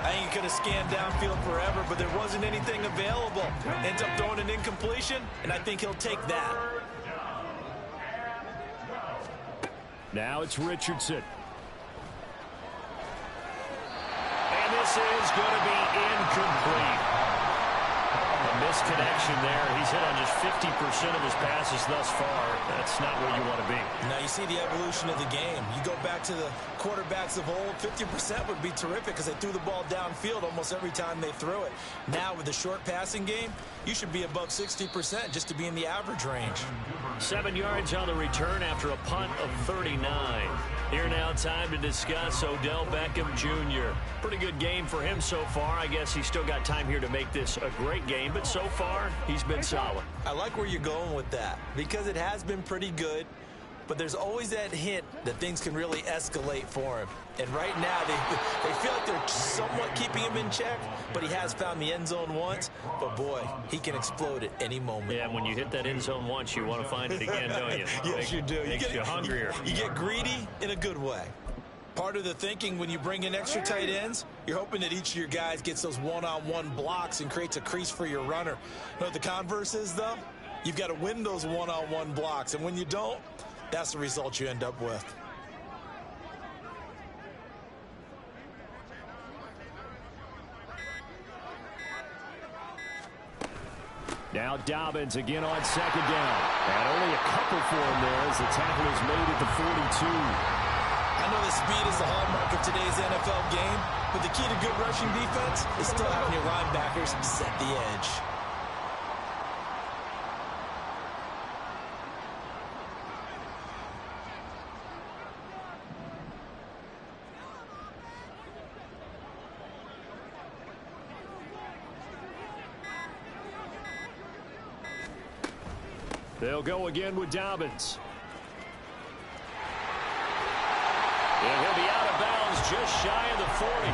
I think he could have scanned downfield forever, but there wasn't anything available. Ends up throwing an incompletion, and I think he'll take that. Now it's Richardson. And this is going to be incomplete. A misconnection there. He's hit on just 50% of his passes thus far. That's not where you want to be. Now you see the evolution of the game. You go back to the quarterbacks of old, 50% would be terrific because they threw the ball downfield almost every time they threw it. Now with the short passing game, you should be above 60% just to be in the average range. 7 yards on the return after a punt of 39. Here now, time to discuss Odell Beckham Jr. Pretty good game for him so far. I guess he's still got time here to make this a great game, but so far, he's been solid. I like where you're going with that because it has been pretty good. but there's always that hint that things can really escalate for him. And right now, they feel like they're somewhat keeping him in check, but he has found the end zone once. But, boy, he can explode at any moment. Yeah, when you hit that end zone once, you want to find it again, don't you? Yes, you do. Makes you hungrier. You get greedy in a good way. Part of the thinking when you bring in extra tight ends, you're hoping that each of your guys gets those one-on-one blocks and creates a crease for your runner. You know what the converse is, though? You've got to win those one-on-one blocks, and when you don't, that's the result you end up with. Now Dobbins again on second down. And only a couple for him there as the tackle is made at the 42. I know the speed is the hallmark of today's NFL game, but the key to good rushing defense is still having your linebackers set the edge. They'll go again with Dobbins. And he'll be out of bounds just shy of the 40.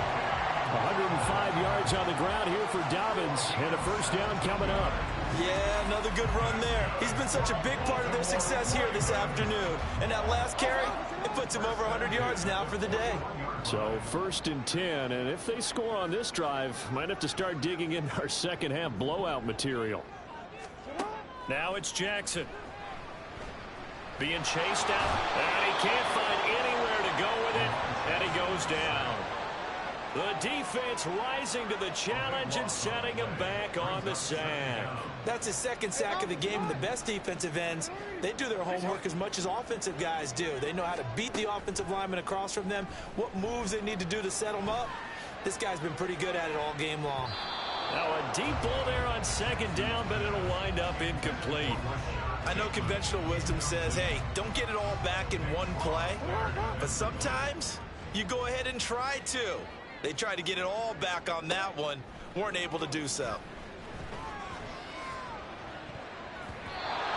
105 yards on the ground here for Dobbins, and a first down coming up. Yeah, another good run there. He's been such a big part of their success here this afternoon. And that last carry, it puts him over 100 yards now for the day. So first and 10, and if they score on this drive, might have to start digging in our second half blowout material. Now it's Jackson. Being chased out, and he can't find anywhere to go with it, and he goes down. The defense rising to the challenge and setting him back on the sack. That's his second sack of the game, and the best defensive ends, they do their homework as much as offensive guys do. They know how to beat the offensive lineman across from them, what moves they need to do to set them up. This guy's been pretty good at it all game long. Now a deep ball there on second down, but it'll wind up incomplete. I know conventional wisdom says, hey, don't get it all back in one play. But sometimes you go ahead and try to. They tried to get it all back on that one, weren't able to do so.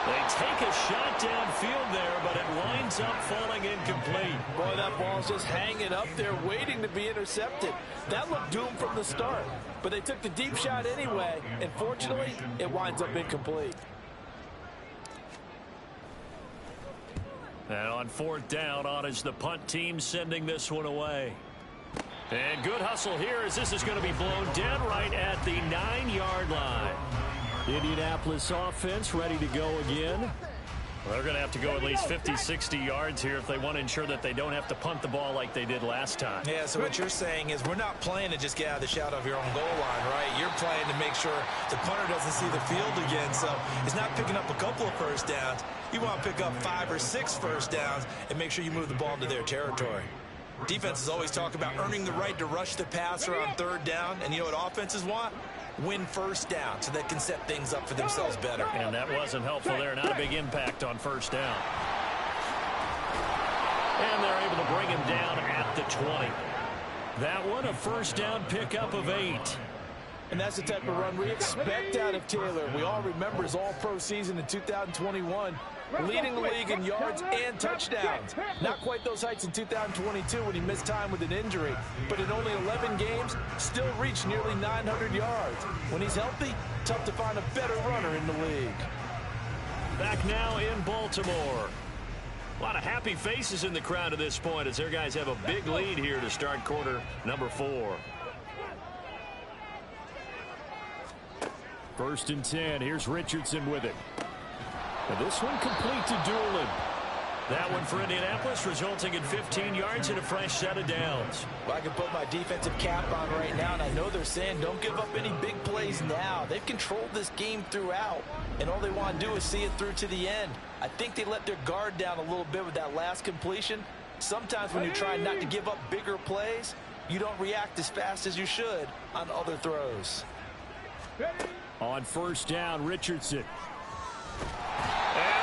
They take a shot downfield there, but it winds up falling incomplete. Boy, that ball's just hanging up there waiting to be intercepted. That looked doomed from the start, but they took the deep shot anyway, and fortunately, it winds up incomplete. And on fourth down, on is the punt team sending this one away. And good hustle here as this is going to be blown dead right at the 9-yard line. Indianapolis offense ready to go again. Well, they're going to have to go at least 50, 60 yards here if they want to ensure that they don't have to punt the ball like they did last time. Yeah, so what you're saying is we're not playing to just get out of the shadow of your own goal line, right? You're playing to make sure the punter doesn't see the field again. So it's not picking up a couple of first downs. You want to pick up 5 or 6 first downs and make sure you move the ball into their territory. Defenses always talk about earning the right to rush the passer on third down. And you know what offenses want? Win first down so they can set things up for themselves better. And that wasn't helpful there. Not a big impact on first down. And they're able to bring him down at the 20. That one a first down pickup of 8. And that's the type of run we expect out of Taylor. We all remember his all-pro season in 2021, leading the league in yards and touchdowns. Not quite those heights in 2022 when he missed time with an injury, but in only 11 games, still reached nearly 900 yards. When he's healthy, tough to find a better runner in the league. Back now in Baltimore. A lot of happy faces in the crowd at this point as their guys have a big lead here to start quarter number 4. First and 10. Here's Richardson with it. And this one complete to Doolin. That one for Indianapolis, resulting in 15 yards and a fresh set of downs. Well, I can put my defensive cap on right now, and I know they're saying don't give up any big plays now. They've controlled this game throughout, and all they want to do is see it through to the end. I think they let their guard down a little bit with that last completion. Sometimes when you're trying not to give up bigger plays, you don't react as fast as you should on other throws. On first down, Richardson. And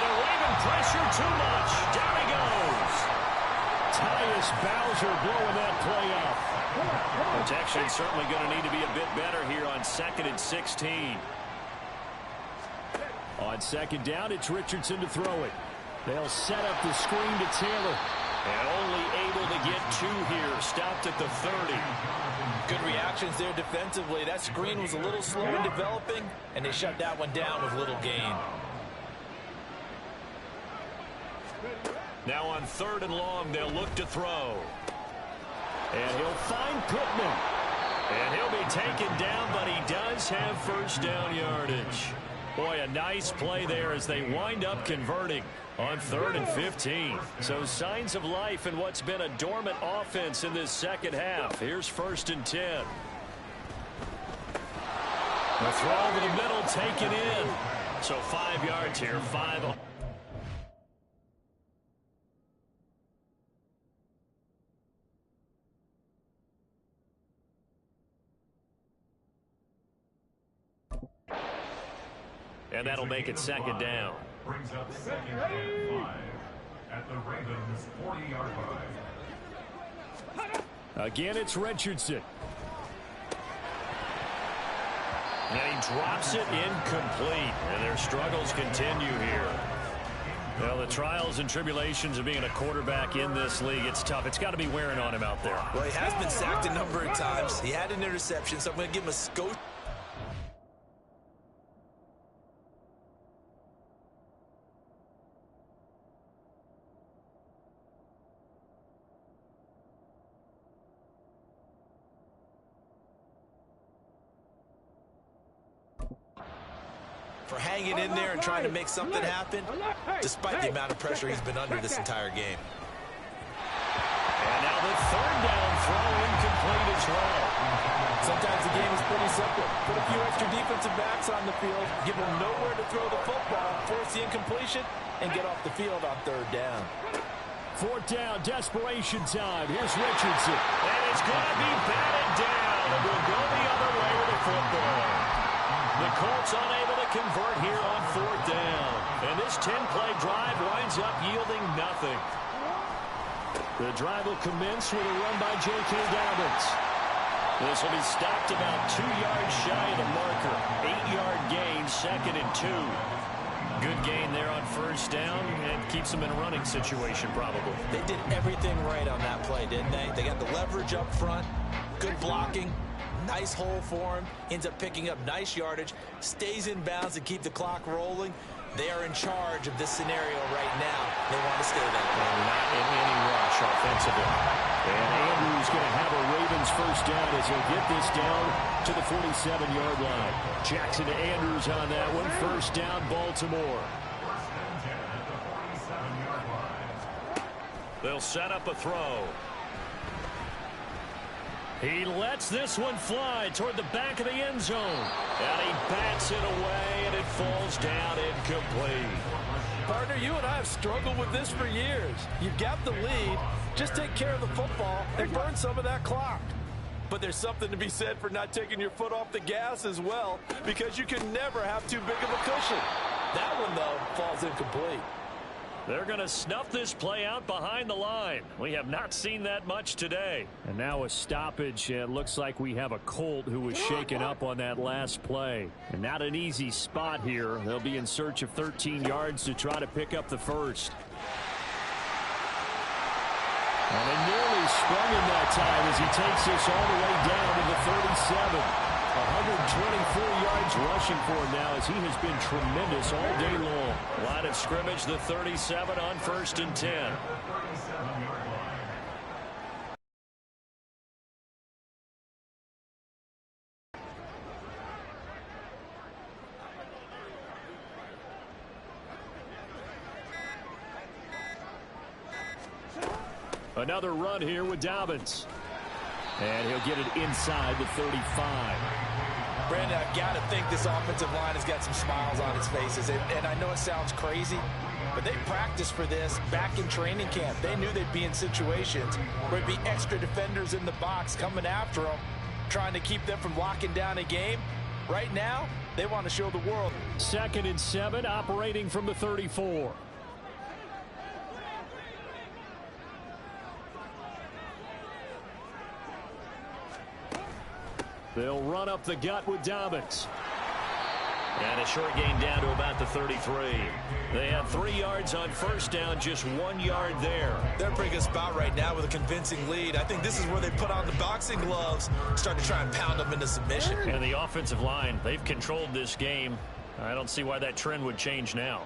they're waving pressure too much. Down he goes. Tyus Bowser blowing that play up. Protection certainly going to need to be a bit better here on 2nd and 16. On second down, it's Richardson to throw it. They'll set up the screen to Taylor. And only able to get 2 here. Stopped at the 30. Good reactions there defensively. That screen was a little slow in developing, and they shut that one down with little gain. Now on 3rd and long, they'll look to throw. And he'll find Pittman. And he'll be taken down, but he does have first down yardage. Boy, a nice play there as they wind up converting on 3rd and 15. So signs of life in what's been a dormant offense in this second half. Here's 1st and 10. The throw over the middle taken in. So 5 yards here, 5. And that'll make it 2nd down. Brings up 2nd and 5 at the Ravens' 40-yard line. Again, it's Richardson. And he drops it incomplete. And their struggles continue here. Well, the trials and tribulations of being a quarterback in this league, it's tough. It's got to be wearing on him out there. Well, he has been sacked a number of times. He had an interception, so I'm going to give him a scope. For hanging in there and trying to make something happen, despite the amount of pressure he's been under this entire game. And now the 3rd down throw incomplete as well. Sometimes the game is pretty simple. Put a few extra defensive backs on the field, give them nowhere to throw the football, force the incompletion, and get off the field on 3rd down. 4th down, desperation time. Here's Richardson. And it's going to be batted down. And we'll go the other way with the football. The Colts unable to convert here on 4th down. And this 10-play drive winds up yielding nothing. The drive will commence with a run by J.K. Dobbins. This will be stopped about 2 yards shy of the marker. 8-yard gain, 2nd and 2. Good gain there on 1st down and keeps them in a running situation probably. They did everything right on that play, didn't they? They got the leverage up front, good blocking. Nice hole for him, ends up picking up nice yardage, stays in bounds to keep the clock rolling. They are in charge of this scenario right now. They want to stay that way. Not in any rush offensively. And Andrews going to have a Ravens first down as he'll get this down to the 47-yard line. Jackson to Andrews on that one. First down, Baltimore. They'll set up a throw. He lets this one fly toward the back of the end zone. And he bats it away, and it falls down incomplete. Partner, you and I have struggled with this for years. You've got the lead. Just take care of the football and burn some of that clock. But there's something to be said for not taking your foot off the gas as well, because you can never have too big of a cushion. That one, though, falls incomplete. They're going to snuff this play out behind the line. We have not seen that much today. And now a stoppage. It looks like we have a Colt who was shaken up on that last play. And not an easy spot here. They'll be in search of 13 yards to try to pick up the first. And it nearly sprung him that time as he takes this all the way down to the 37. 124 yards rushing for him now as he has been tremendous all day long. Line of scrimmage, the 37 on 1st and 10. Another run here with Dobbins. And he'll get it inside the 35. Brandon, I've got to think this offensive line has got some smiles on its faces. And I know it sounds crazy, but they practiced for this back in training camp. They knew they'd be in situations where there'd be extra defenders in the box coming after them, trying to keep them from locking down a game. Right now, they want to show the world. 2nd and 7, operating from the 34. They'll run up the gut with Dobbins. And a short gain down to about the 33. They had 3 yards on first down, just 1 yard there. They're in a pretty good spot right now with a convincing lead. I think this is where they put on the boxing gloves, start to try and pound them into submission. And the offensive line, they've controlled this game. I don't see why that trend would change now.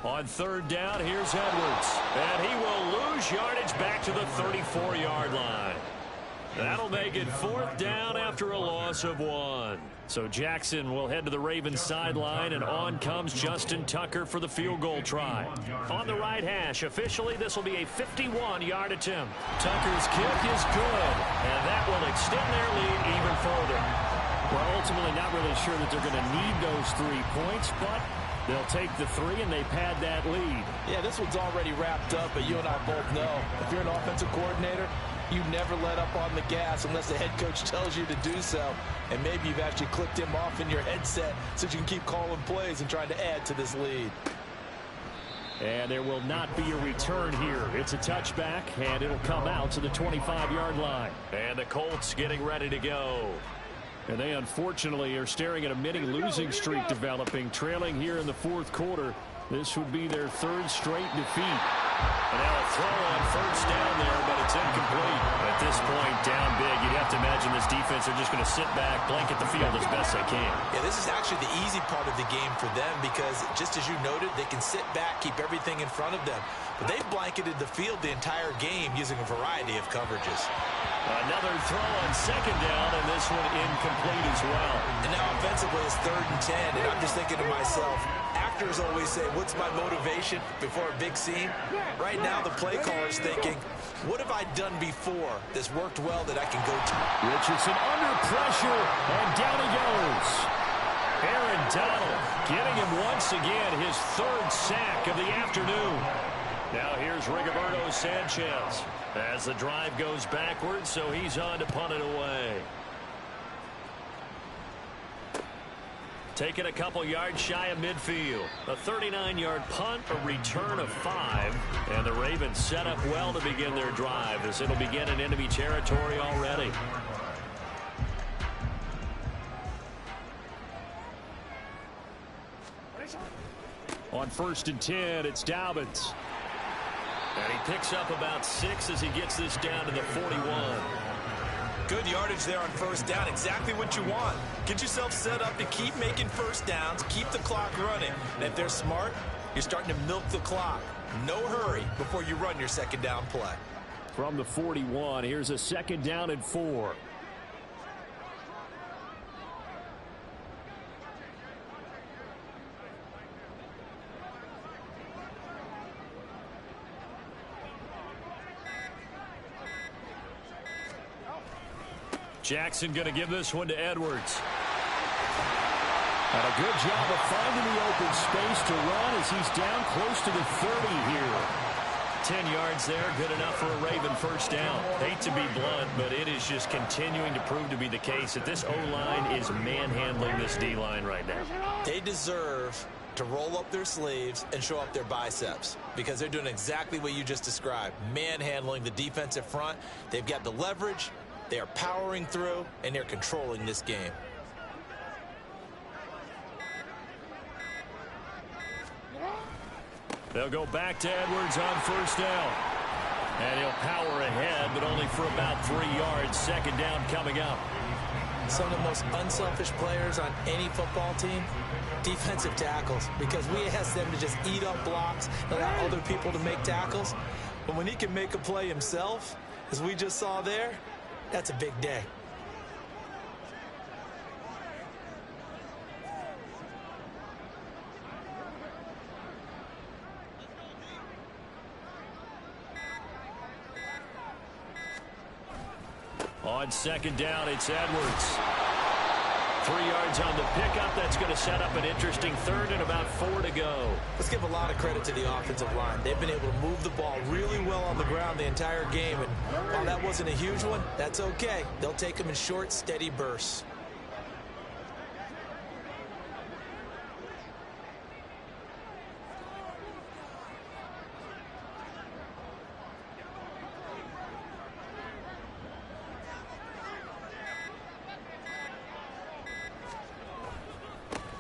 On third down, here's Edwards. And he will lose yardage back to the 34-yard line. That'll make it 4th down after a loss of 1. So Jackson will head to the Ravens sideline, and on comes Justin Tucker for the field goal try. On the right hash, officially this will be a 51-yard attempt. Tucker's kick is good, and that will extend their lead even further. Well, ultimately not really sure that they're going to need those 3 points, but they'll take the 3 and they pad that lead. Yeah, this one's already wrapped up, but you and I both know if you're an offensive coordinator, you never let up on the gas unless the head coach tells you to do so. And maybe you've actually clicked him off in your headset so you can keep calling plays and trying to add to this lead. And there will not be a return here. It's a touchback, and it'll come out to the 25-yard line. And the Colts getting ready to go. And they unfortunately are staring at a mini losing streak developing, trailing here in the 4th quarter. This would be their 3rd straight defeat. And now a throw on first down there, but it's incomplete. At this point, down big, you'd have to imagine this defense are just going to sit back, blanket the field as best they can. Yeah, this is actually the easy part of the game for them because, just as you noted, they can sit back, keep everything in front of them. But they've blanketed the field the entire game using a variety of coverages. Another throw on second down, and this one incomplete as well. And now offensively it's 3rd and 10, and I'm just thinking to myself, actors always say, what's my motivation before a big scene? Right now the play caller's thinking, what have I done before that's worked well that I can go to? Richardson under pressure, and down he goes. Aaron Donald getting him once again, his 3rd sack of the afternoon. Now here's Rigoberto Sanchez as the drive goes backwards, so he's on to punt it away. Taking a couple yards shy of midfield. A 39-yard punt, a return of 5. And the Ravens set up well to begin their drive as it'll begin in enemy territory already. On 1st and 10, it's Dobbins. And he picks up about 6 as he gets this down to the 41. Good yardage there on first down. Exactly what you want. Get yourself set up to keep making first downs, keep the clock running. And if they're smart, you're starting to milk the clock. No hurry before you run your second down play. From the 41, here's a 2nd down and 4. Jackson going to give this one to Edwards. And a good job of finding the open space to run as he's down close to the 30 here. 10 yards there, good enough for a Raven first down. Hate to be blunt, but it is just continuing to prove to be the case that this O-line is manhandling this D-line right now. They deserve to roll up their sleeves and show up their biceps because they're doing exactly what you just described, manhandling the defensive front. They've got the leverage. They are powering through, and they're controlling this game. They'll go back to Edwards on first down. And he'll power ahead, but only for about 3 yards. 2nd down coming up. Some of the most unselfish players on any football team, defensive tackles, because we ask them to just eat up blocks, allow other people to make tackles. But when he can make a play himself, as we just saw there, that's a big day. On 2nd down, it's Edwards. 3 yards on the pickup. That's going to set up an interesting 3rd and about 4 to go. Let's give a lot of credit to the offensive line. They've been able to move the ball really well on the ground the entire game. And while that wasn't a huge one, that's okay. They'll take them in short, steady bursts.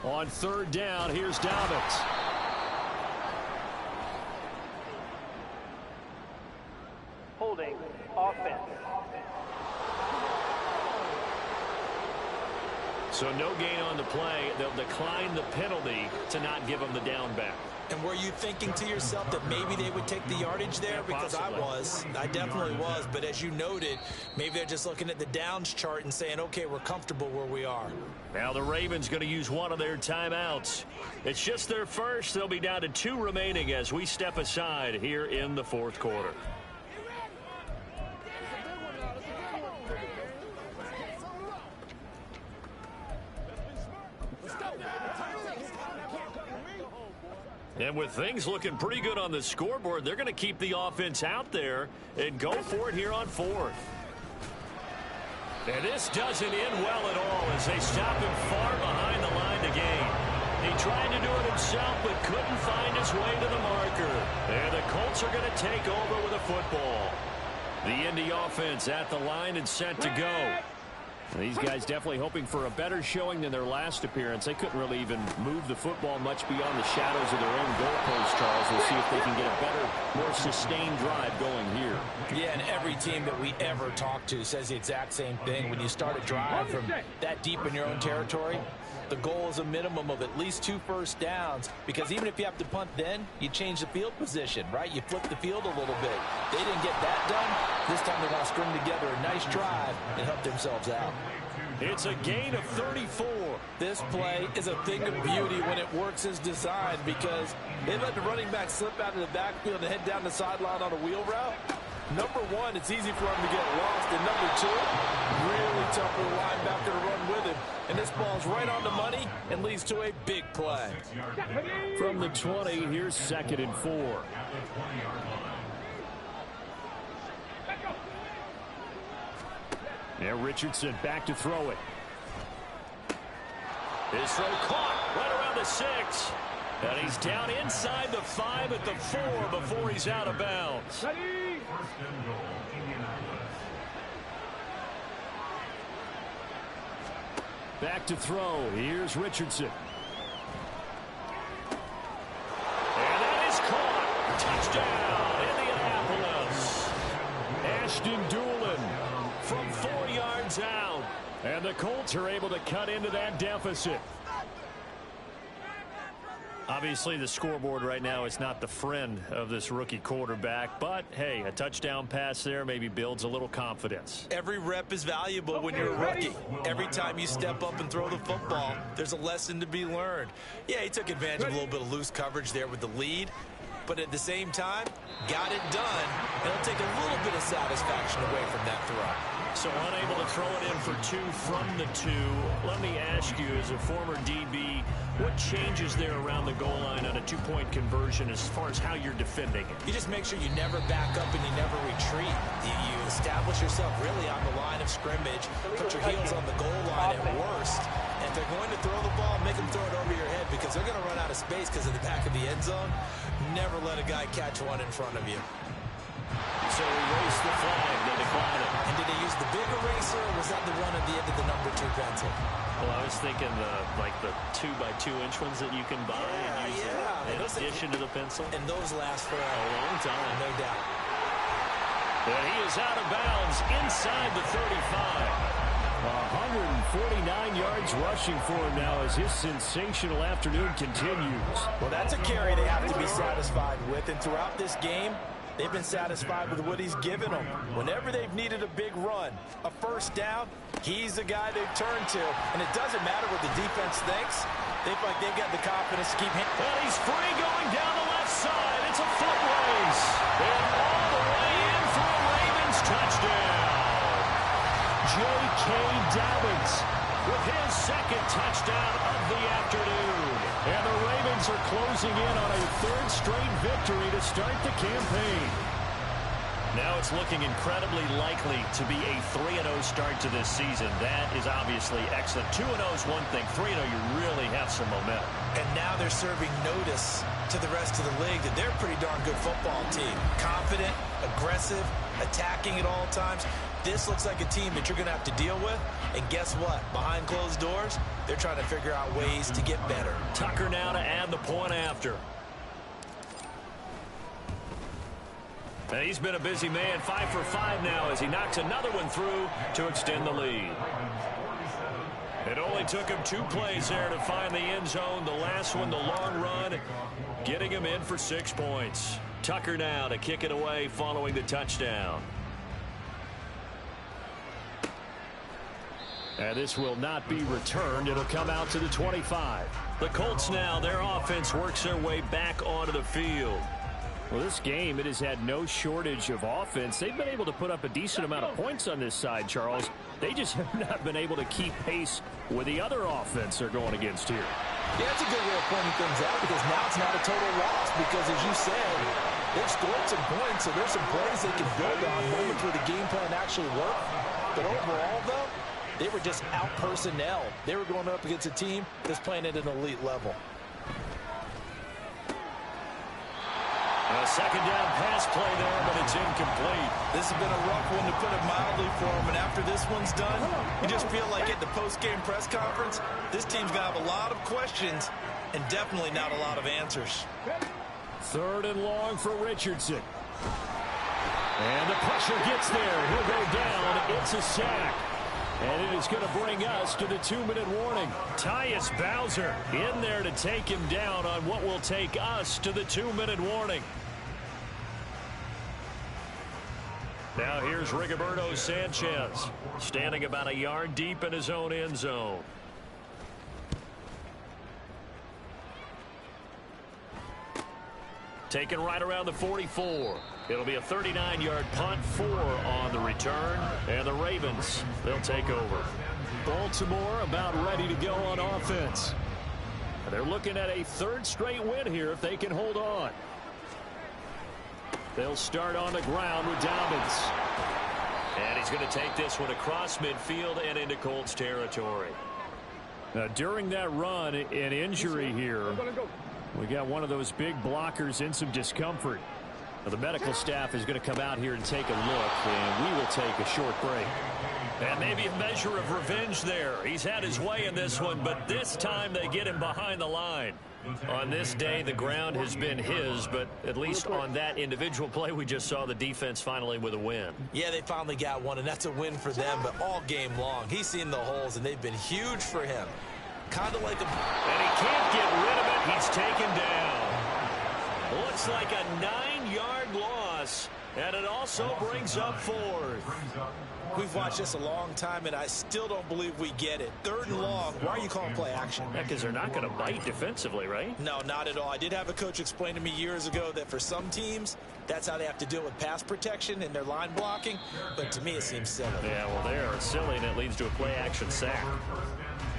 On third down, here's Dobbins. Holding offense. So no gain on the play. They'll decline the penalty to not give them the down back. And were you thinking to yourself that maybe they would take the yardage there? Yeah, because I definitely was. But as you noted, maybe they're just looking at the downs chart and saying, okay, we're comfortable where we are. Now the Ravens going to use one of their timeouts. It's just their first. They'll be down to 2 remaining as we step aside here in the fourth quarter. And with things looking pretty good on the scoreboard, they're going to keep the offense out there and go for it here on fourth. And this doesn't end well at all as they stop him far behind the line to gain. He tried to do it himself but couldn't find his way to the marker. And the Colts are going to take over with a football. The Indy offense at the line and set to go. These guys definitely hoping for a better showing than their last appearance. They couldn't really even move the football much beyond the shadows of their own goalpost, Charles. We'll see if they can get a better, more sustained drive going here. Yeah, and every team that we ever talk to says the exact same thing. When you start a drive from that deep in your own territory, the goal is a minimum of at least 2 first downs, because even if you have to punt then, you change the field position, right? You flip the field a little bit. They didn't get that done. This time they want to string together a nice drive and help themselves out. It's a gain of 34. This play is a thing of beauty when it works as designed, because they let the running back slip out of the backfield and head down the sideline on a wheel route. Number one, it's easy for him to get lost. And number two, really tough for the linebacker to run with him. And this ball's right on the money and leads to a big play. From the 20, here's 2nd and 4. Now Richardson back to throw it. His throw caught right around the 6. And he's down inside the 5 at the 4 before he's out of bounds. Back to throw. Here's Richardson. And that is caught. Touchdown, Indianapolis. Ashton Doolin from 4 yards out. And the Colts are able to cut into that deficit. Obviously, the scoreboard right now is not the friend of this rookie quarterback. But, hey, a touchdown pass there maybe builds a little confidence. Every rep is valuable when you're a rookie. Every time you step up and throw the football, there's a lesson to be learned. Yeah, he took advantage of a little bit of loose coverage there with the lead. But at the same time, got it done. And it'll take a little bit of satisfaction away from that throw. So unable to throw it in for 2 from the 2. Let me ask you, as a former DB, what changes there around the goal line on a 2-point conversion as far as how you're defending it? You just make sure you never back up and you never retreat. You establish yourself really on the line of scrimmage, put your heels on the goal line at worst. And if they're going to throw the ball, make them throw it over your head, because they're going to run out of space because of the back of the end zone. Never let a guy catch one in front of you. So erase the flag, they decline it. And did they use the big eraser, or was that the one at the end of the number 2 pencil? Well, I was thinking the 2x2-inch ones that you can buy and use in addition to the pencil. And those last for a long time. No doubt. And he is out of bounds inside the 35. 149 yards rushing for him now as his sensational afternoon continues. Well, that's a carry they have to be satisfied with. And throughout this game, they've been satisfied with what he's given them. Whenever they've needed a big run, a first down, he's the guy they've turned to. And it doesn't matter what the defense thinks. They feel like they've got the confidence to keep him. And he's free going down the left side. It's a foot race. And all the way in for a Ravens touchdown. J.K. Dobbins with his 2nd touchdown of the afternoon. And the Ravens are closing in on a 3rd straight victory to start the campaign. Now it's looking incredibly likely to be a 3-0 start to this season. That is obviously excellent. 2-0 is one thing. 3-0, you really have some momentum. And now they're serving notice to the rest of the league that they're a pretty darn good football team. Confident, aggressive, attacking at all times. This looks like a team that you're going to have to deal with. And guess what? Behind closed doors, they're trying to figure out ways to get better. Tucker now to add the point after. And he's been a busy man, 5 for 5 now as he knocks another one through to extend the lead. It only took him 2 plays there to find the end zone. The last one, the long run, getting him in for 6 points. Tucker now to kick it away following the touchdown. And this will not be returned. It'll come out to the 25. The Colts now, their offense works their way back onto the field. Well, this game, it has had no shortage of offense. They've been able to put up a decent amount of points on this side, Charles. They just have not been able to keep pace with the other offense they're going against here. Yeah, that's a good way of pointing things out because now it's not a total loss because, as you said, they've scored some points, so there's some plays they can build on, moments where the game plan actually worked. But overall, though, they were just out personnel. They were going up against a team that's playing at an elite level. A second down pass play there, but it's incomplete. This has been a rough one, to put it mildly, for him. And after this one's done, you just feel like at the post-game press conference, this team's going to have a lot of questions and definitely not a lot of answers. 3rd and long for Richardson. And the pressure gets there. He'll go down. It's a sack. And it is going to bring us to the 2-minute warning. Tyus Bowser in there to take him down on what will take us to the 2-minute warning. Now here's Rigoberto Sanchez, standing about a yard deep in his own end zone. Taken right around the 44. It'll be a 39-yard punt, 4 on the return. And the Ravens, they'll take over. Baltimore about ready to go on offense. They're looking at a 3rd straight win here if they can hold on. They'll start on the ground with Dobbins. And he's going to take this one across midfield and into Colts territory. Now, during that run, an injury here. We got one of those big blockers in some discomfort. Now, the medical staff is going to come out here and take a look, and we will take a short break. And maybe a measure of revenge there. He's had his way in this one, but this time they get him behind the line. On this day, the ground has been his, but at least on that individual play, we just saw the defense finally with a win. Yeah, they finally got one, and that's a win for them, but all game long, he's seen the holes, and they've been huge for him. Kind of like a... And he can't get rid of it. He's taken down. Looks like a 9-yard loss, and it also brings up 4th. We've watched this a long time, and I still don't believe we get it. 3rd and long. Why are you calling play action? Yeah, because they're not going to bite defensively, right? No, not at all. I did have a coach explain to me years ago that for some teams, that's how they have to deal with pass protection and their line blocking. But to me, it seems silly. Yeah, well, they are silly, and it leads to a play action sack.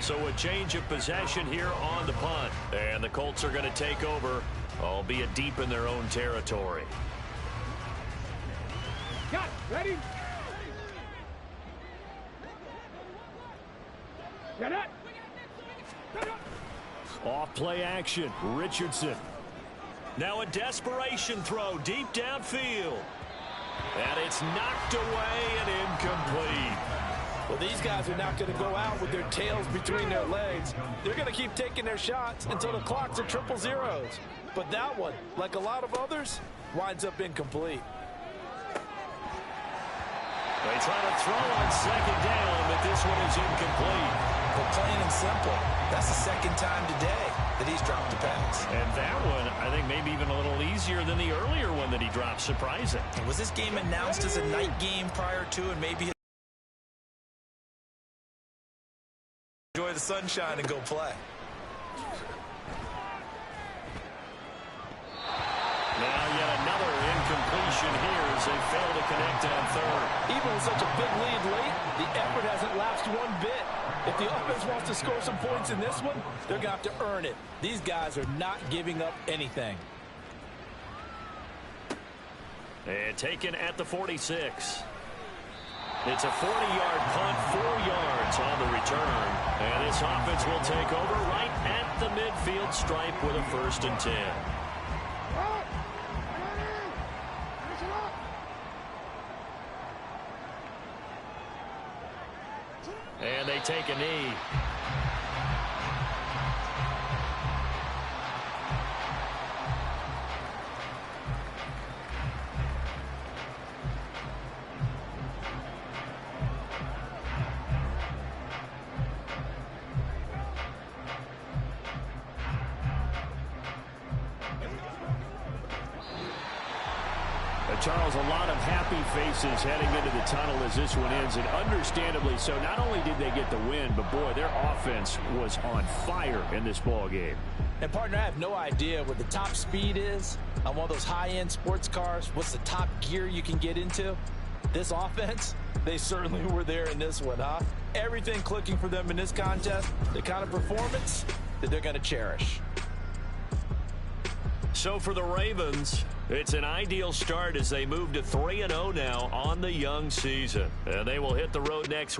So a change of possession here on the punt. And the Colts are going to take over, albeit deep in their own territory. Got it. Ready? Get it. Off play action. Richardson. Now a desperation throw deep downfield. And it's knocked away and incomplete. Well, these guys are not going to go out with their tails between their legs. They're going to keep taking their shots until the clock's at 000. But that one, like a lot of others, winds up incomplete. They try to throw on 2nd down, but this one is incomplete. Well, plain and simple, that's the 2nd time today that he's dropped a pass. And that one, I think, maybe even a little easier than the earlier one that he dropped. Surprising. Was this game announced as a night game prior to, and maybe enjoy the sunshine and go play? Now yet another incompletion here as they fail to connect on 3rd. Even with such a big lead late, the effort hasn't lapsed one bit. If the offense wants to score some points in this one, they're going to have to earn it. These guys are not giving up anything. And taken at the 46. It's a 40-yard punt, 4 yards on the return. And this offense will take over right at the midfield stripe with a 1st and 10. take a knee. Charles, a lot of happy faces heading into the tunnel as this one ends, and understandably so. Not only did they get the win, but boy, their offense was on fire in this ball game. And partner, I have no idea what the top speed is on one of those high-end sports cars. What's the top gear you can get into? This offense, they certainly were there in this one, huh? Everything clicking for them in this contest, the kind of performance that they're going to cherish. So for the Ravens, it's an ideal start as they move to 3-0 now on the young season. And they will hit the road next week.